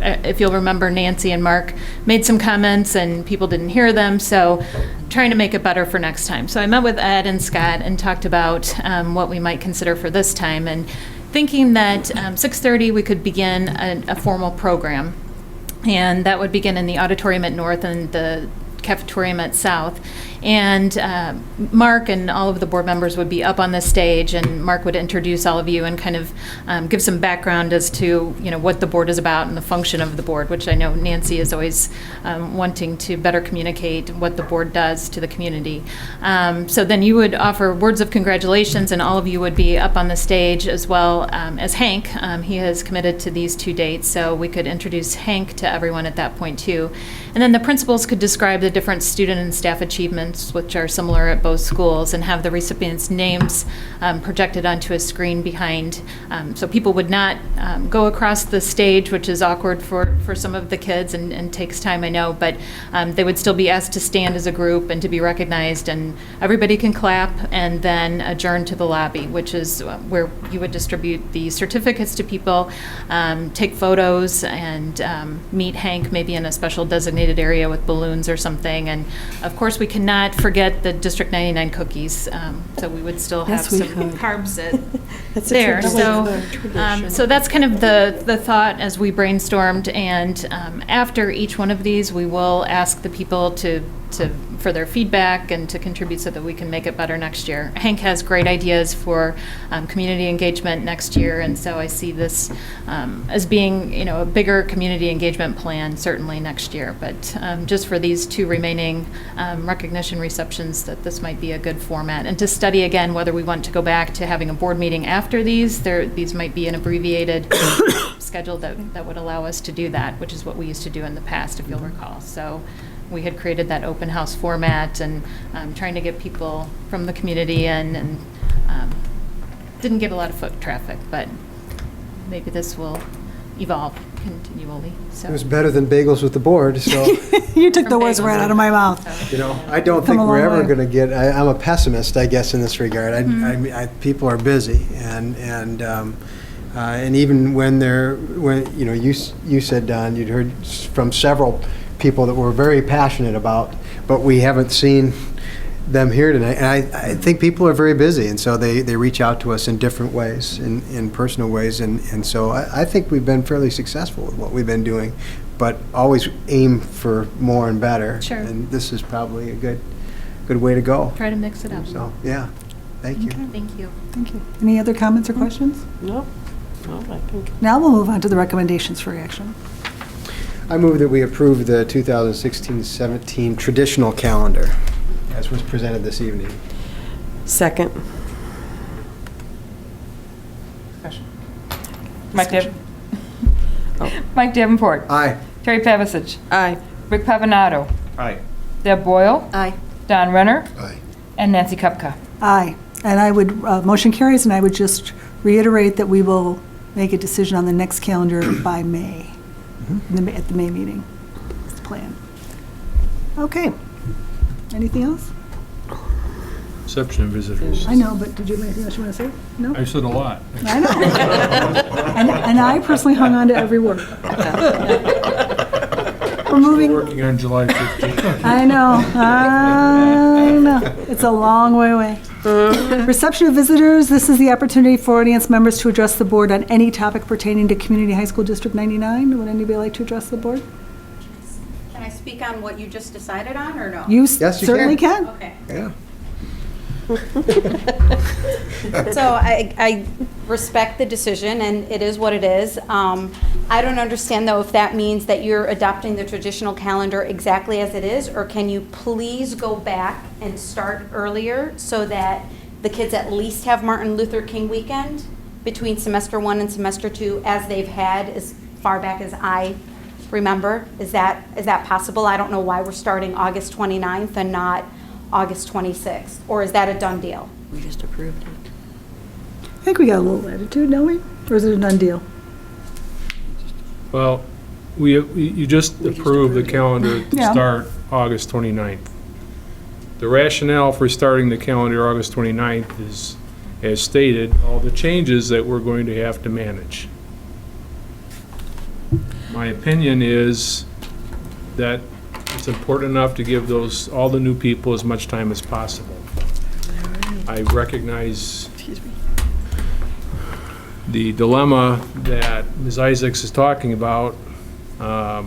[SPEAKER 15] if you'll remember, Nancy and Mark made some comments and people didn't hear them, so trying to make it better for next time. So I met with Ed and Scott and talked about what we might consider for this time, and thinking that 6:30 we could begin a formal program, and that would begin in the auditorium at North and the cafetorium at South. And Mark and all of the board members would be up on the stage, and Mark would introduce all of you and kind of give some background as to what the board is about and the function of the board, which I know Nancy is always wanting to better communicate what the board does to the community. So then you would offer words of congratulations, and all of you would be up on the stage, as well as Hank. He has committed to these 2 dates, so we could introduce Hank to everyone at that point too. And then the principals could describe the different student and staff achievements, which are similar at both schools, and have the recipients' names projected onto a screen behind. So people would not go across the stage, which is awkward for some of the kids and takes time, I know, but they would still be asked to stand as a group and to be recognized, and everybody can clap and then adjourn to the lobby, which is where you would distribute the certificates to people, take photos, and meet Hank maybe in a special designated area with balloons or something. And of course, we cannot forget the District 99 cookies, so we would still have some carbs there. So that's kind of the thought as we brainstormed, and after each one of these, we will ask the people for their feedback and to contribute so that we can make it better next year. Hank has great ideas for community engagement next year, and so I see this as being a bigger community engagement plan certainly next year. But just for these 2 remaining recognition receptions, that this might be a good format, and to study again whether we want to go back to having a board meeting after these. These might be an abbreviated schedule that would allow us to do that, which is what we used to do in the past, if you'll recall. So we had created that open house format, and trying to get people from the community in, and didn't get a lot of foot traffic, but maybe this will evolve continually. So
[SPEAKER 16] It was better than bagels with the board, so,
[SPEAKER 1] You took the words right out of my mouth.
[SPEAKER 16] I don't
[SPEAKER 1] Come
[SPEAKER 16] think
[SPEAKER 1] a
[SPEAKER 16] we're
[SPEAKER 1] long
[SPEAKER 16] ever
[SPEAKER 1] way.
[SPEAKER 16] going to get, I'm a pessimist, I guess, in this regard. People are busy, and even when you said, Don, you'd heard from several people that were very passionate about, but we haven't seen them here tonight. And I think people are very busy, and so they reach out to us in different ways, in personal ways, and so I think we've been fairly successful with what we've been doing, but always aim for more and better.
[SPEAKER 15] Sure.
[SPEAKER 16] And this is probably a good way to go.
[SPEAKER 15] Try to mix it up.
[SPEAKER 16] So, yeah. Thank you.
[SPEAKER 15] Thank you.
[SPEAKER 1] Thank you. Any other comments or questions?
[SPEAKER 11] No, I think.
[SPEAKER 1] Now we'll move on to the recommendations for action.
[SPEAKER 16] I move that we approve the 2016-17 traditional calendar as was presented this evening.
[SPEAKER 11] Second.
[SPEAKER 2] Mike Davenport.
[SPEAKER 16] Aye.
[SPEAKER 2] Terry Pavasich.
[SPEAKER 11] Aye.
[SPEAKER 2] Rick Pavanato.
[SPEAKER 12] Aye.
[SPEAKER 2] Deb Boyle.
[SPEAKER 14] Aye.
[SPEAKER 2] Don Renner.
[SPEAKER 13] Aye.
[SPEAKER 2] And Nancy Kupka.
[SPEAKER 1] Aye. And I would, motion carries, and I would just reiterate that we will make a decision on the next calendar by May, at the May meeting. That's the plan. Okay. Anything else?
[SPEAKER 10] Reception of visitors.
[SPEAKER 1] I know, but did you have anything else you want to say? No?
[SPEAKER 10] I said a lot.
[SPEAKER 1] I know. And I personally hung on to every word. We're moving.
[SPEAKER 10] Working on July 15th.
[SPEAKER 1] I know. It's a long way away. Reception of visitors. This is the opportunity for audience members to address the board on any topic pertaining to Community High School District 99. Would anybody like to address the board?
[SPEAKER 5] Can I speak on what you just decided on, or no?
[SPEAKER 1] You
[SPEAKER 16] Yes, you
[SPEAKER 1] certainly
[SPEAKER 16] can.
[SPEAKER 1] can.
[SPEAKER 5] Okay.
[SPEAKER 16] Yeah.
[SPEAKER 5] So I respect the decision, and it is what it is. I don't understand, though, if that means that you're adopting the traditional calendar exactly as it is, or can you please go back and start earlier so that the kids at least have Martin Luther King weekend between semester 1 and semester 2, as they've had as far back as I remember? Is that possible? I don't know why we're starting August 29th and not August 26th, or is that a done deal?
[SPEAKER 14] We just approved it.
[SPEAKER 1] I think we got a little latitude, don't we? Or is it a done deal?
[SPEAKER 10] Well, you just approved the calendar to
[SPEAKER 1] Yeah.
[SPEAKER 10] start August 29th. The rationale for starting the calendar August 29th is, as stated, all the changes that we're going to have to manage. My opinion is that it's important enough to give all the new people as much time as possible. I recognize the dilemma that Ms. Isaacs is talking about, but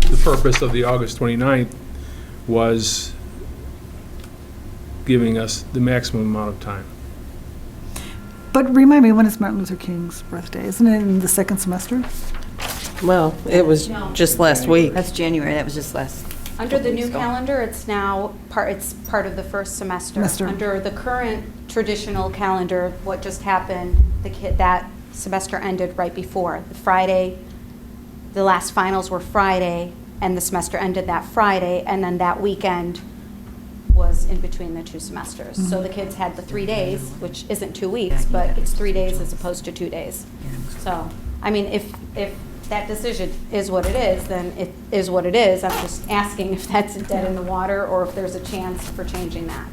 [SPEAKER 10] the purpose of the August 29th was giving us the maximum amount of time.
[SPEAKER 1] But remind me, when is Martin Luther King's birthday? Isn't it in the second semester?
[SPEAKER 11] Well, it was just last week.
[SPEAKER 14] That's January, that was just last.
[SPEAKER 5] Under the new calendar, it's now part of the first semester. Under the current traditional calendar, what just happened, that semester ended right before. The last finals were Friday, and the semester ended that Friday, and then that weekend was in between the two semesters. So the kids had the 3 days, which isn't 2 weeks, but it's 3 days as opposed to 2 days. So, I mean, if that decision is what it is, then it is what it is. I'm just asking if that's dead in the water or if there's a chance for changing that.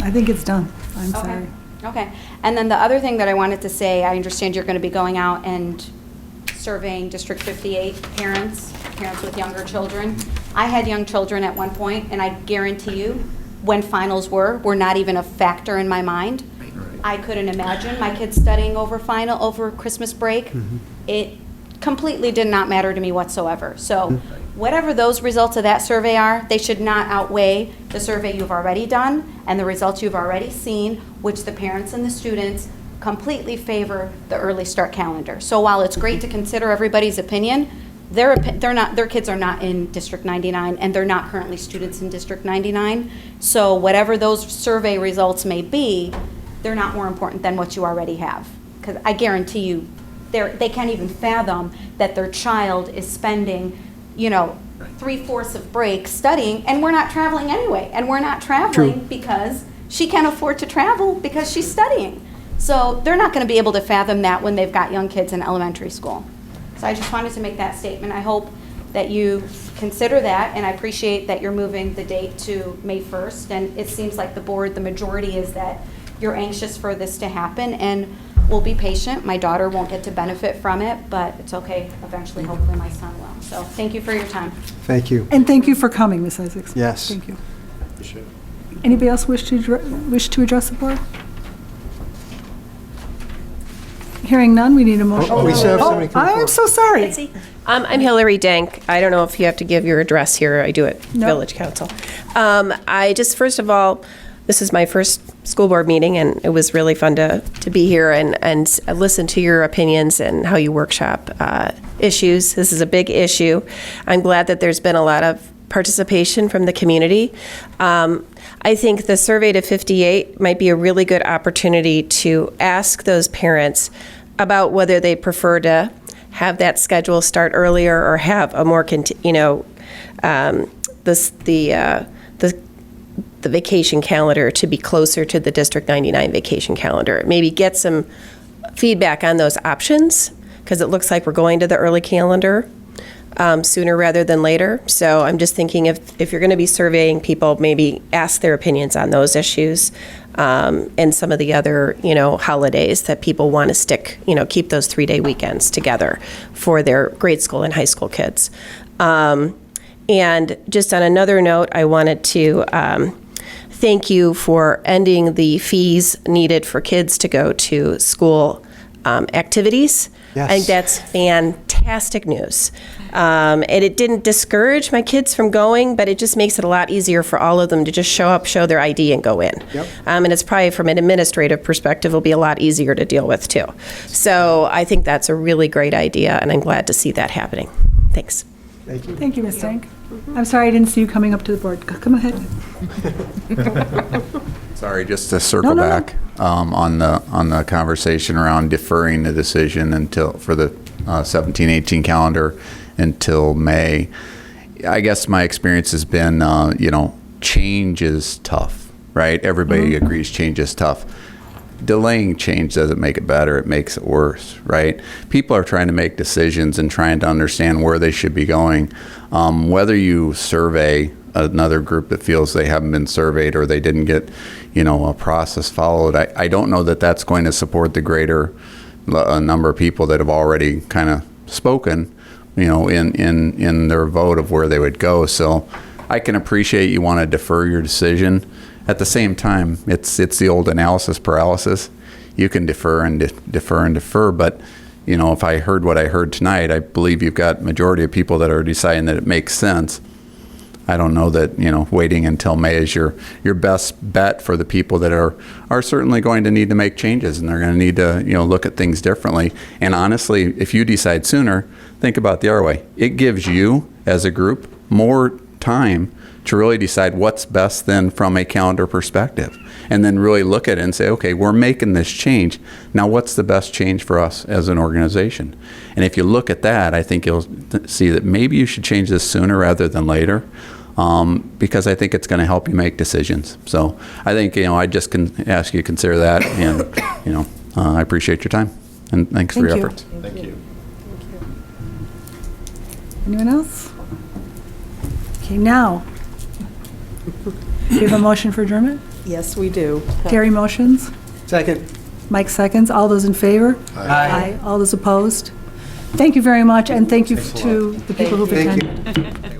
[SPEAKER 1] I think it's done. I'm sorry.
[SPEAKER 5] Okay. And then the other thing that I wanted to say, I understand you're going to be going out and surveying District 58 parents with younger children. I had young children at one point, and I guarantee you, when finals were not even a factor in my mind. I couldn't imagine my kids studying over Christmas break. It completely did not matter to me whatsoever. So whatever those results of that survey are, they should not outweigh the survey you've already done and the results you've already seen, which the parents and the students completely favor the early start calendar. So while it's great to consider everybody's opinion, their kids are not in District 99, and they're not currently students in District 99. So whatever those survey results may be, they're not more important than what you already have. Because I guarantee you, they can't even fathom that their child is spending, 3/4 of break studying, and we're not traveling anyway. And we're not traveling because she can't afford to travel because she's studying. So they're not going to be able to fathom that when they've got young kids in elementary school. So I just wanted to make that statement. I hope that you consider that, and I appreciate that you're moving the date to May 1st. And it seems like the majority is that you're anxious for this to happen, and we'll be patient. My daughter won't get to benefit from it, but it's okay. Eventually, hopefully, my son will. So thank you for your time.
[SPEAKER 16] Thank you.
[SPEAKER 1] And thank you for coming, Ms. Isaacs.
[SPEAKER 16] Yes.
[SPEAKER 1] Thank you. Anybody else wish to address the board? Hearing none, we need a motion.
[SPEAKER 16] Oh, we still have somebody come
[SPEAKER 1] I'm
[SPEAKER 16] forward.
[SPEAKER 1] so sorry.
[SPEAKER 19] I'm Hillary Dank. I don't know if you have to give your address here. I do at
[SPEAKER 1] No.
[SPEAKER 19] Village Council. I just, first of all, this is my first school board meeting, and it was really fun to be here and listen to your opinions and how you workshop issues. This is a big issue. I'm glad that there's been a lot of participation from the community. I think the survey to 58 might be a really good opportunity to ask those parents about whether they prefer to have that schedule start earlier or have a more, the vacation calendar to be closer to the District 99 vacation calendar. Maybe get some feedback on those options, because it looks like we're going to the early calendar sooner rather than later. So I'm just thinking if you're going to be surveying people, maybe ask their opinions on those issues and some of the other, holidays that people want to stick, keep those 3-day weekends together for their grade school and high school kids. And just on another note, I wanted to thank you for ending the fees needed for kids to go to school activities.
[SPEAKER 16] Yes.
[SPEAKER 19] I think that's fantastic news. And it didn't discourage my kids from going, but it just makes it a lot easier for all of them to just show up, show their ID, and go in.
[SPEAKER 16] Yep.
[SPEAKER 19] And it's probably, from an administrative perspective, will be a lot easier to deal with, too. So I think that's a really great idea, and I'm glad to see that happening. Thanks.
[SPEAKER 16] Thank you.
[SPEAKER 1] Thank you, Ms. Dank. I'm sorry I didn't see you coming up to the board. Come ahead.
[SPEAKER 9] Sorry, just to circle
[SPEAKER 1] No.
[SPEAKER 9] back on the conversation around deferring the decision for the 17-18 calendar until May. I guess my experience has been, change is tough, right? Everybody agrees change is tough. Delaying change doesn't make it better, it makes it worse, right? People are trying to make decisions and trying to understand where they should be going. Whether you survey another group that feels they haven't been surveyed or they didn't get, a process followed, I don't know that that's going to support the greater number of people that have already kind of spoken, in their vote of where they would go. So I can appreciate you want to defer your decision. At the same time, it's the old analysis paralysis. You can defer and defer and defer, but if I heard what I heard tonight, I believe you've got majority of people that are deciding that it makes sense. I don't know that waiting until May is your best bet for the people that are certainly going to need to make changes, and they're going to need to look at things differently. And honestly, if you decide sooner, think about the other way. It gives you as a group more time to really decide what's best then from a calendar perspective, and then really look at it and say, okay, we're making this change. Now what's the best change for us as an organization? And if you look at that, I think you'll see that maybe you should change this sooner rather than later, because I think it's going to help you make decisions. So I think, I just can ask you to consider that, and, I appreciate your time, and thanks for your efforts.
[SPEAKER 13] Thank you.
[SPEAKER 1] Anyone else? Okay, now, we have a motion for adjournment?
[SPEAKER 11] Yes, we do.
[SPEAKER 1] Gary motions,
[SPEAKER 16] Second.
[SPEAKER 1] Mike seconds. All those in favor?
[SPEAKER 16] Aye.
[SPEAKER 1] All those opposed? Thank you very much, and thank you
[SPEAKER 13] Thanks a
[SPEAKER 1] to the people who've
[SPEAKER 16] Thank you.
[SPEAKER 1] attended.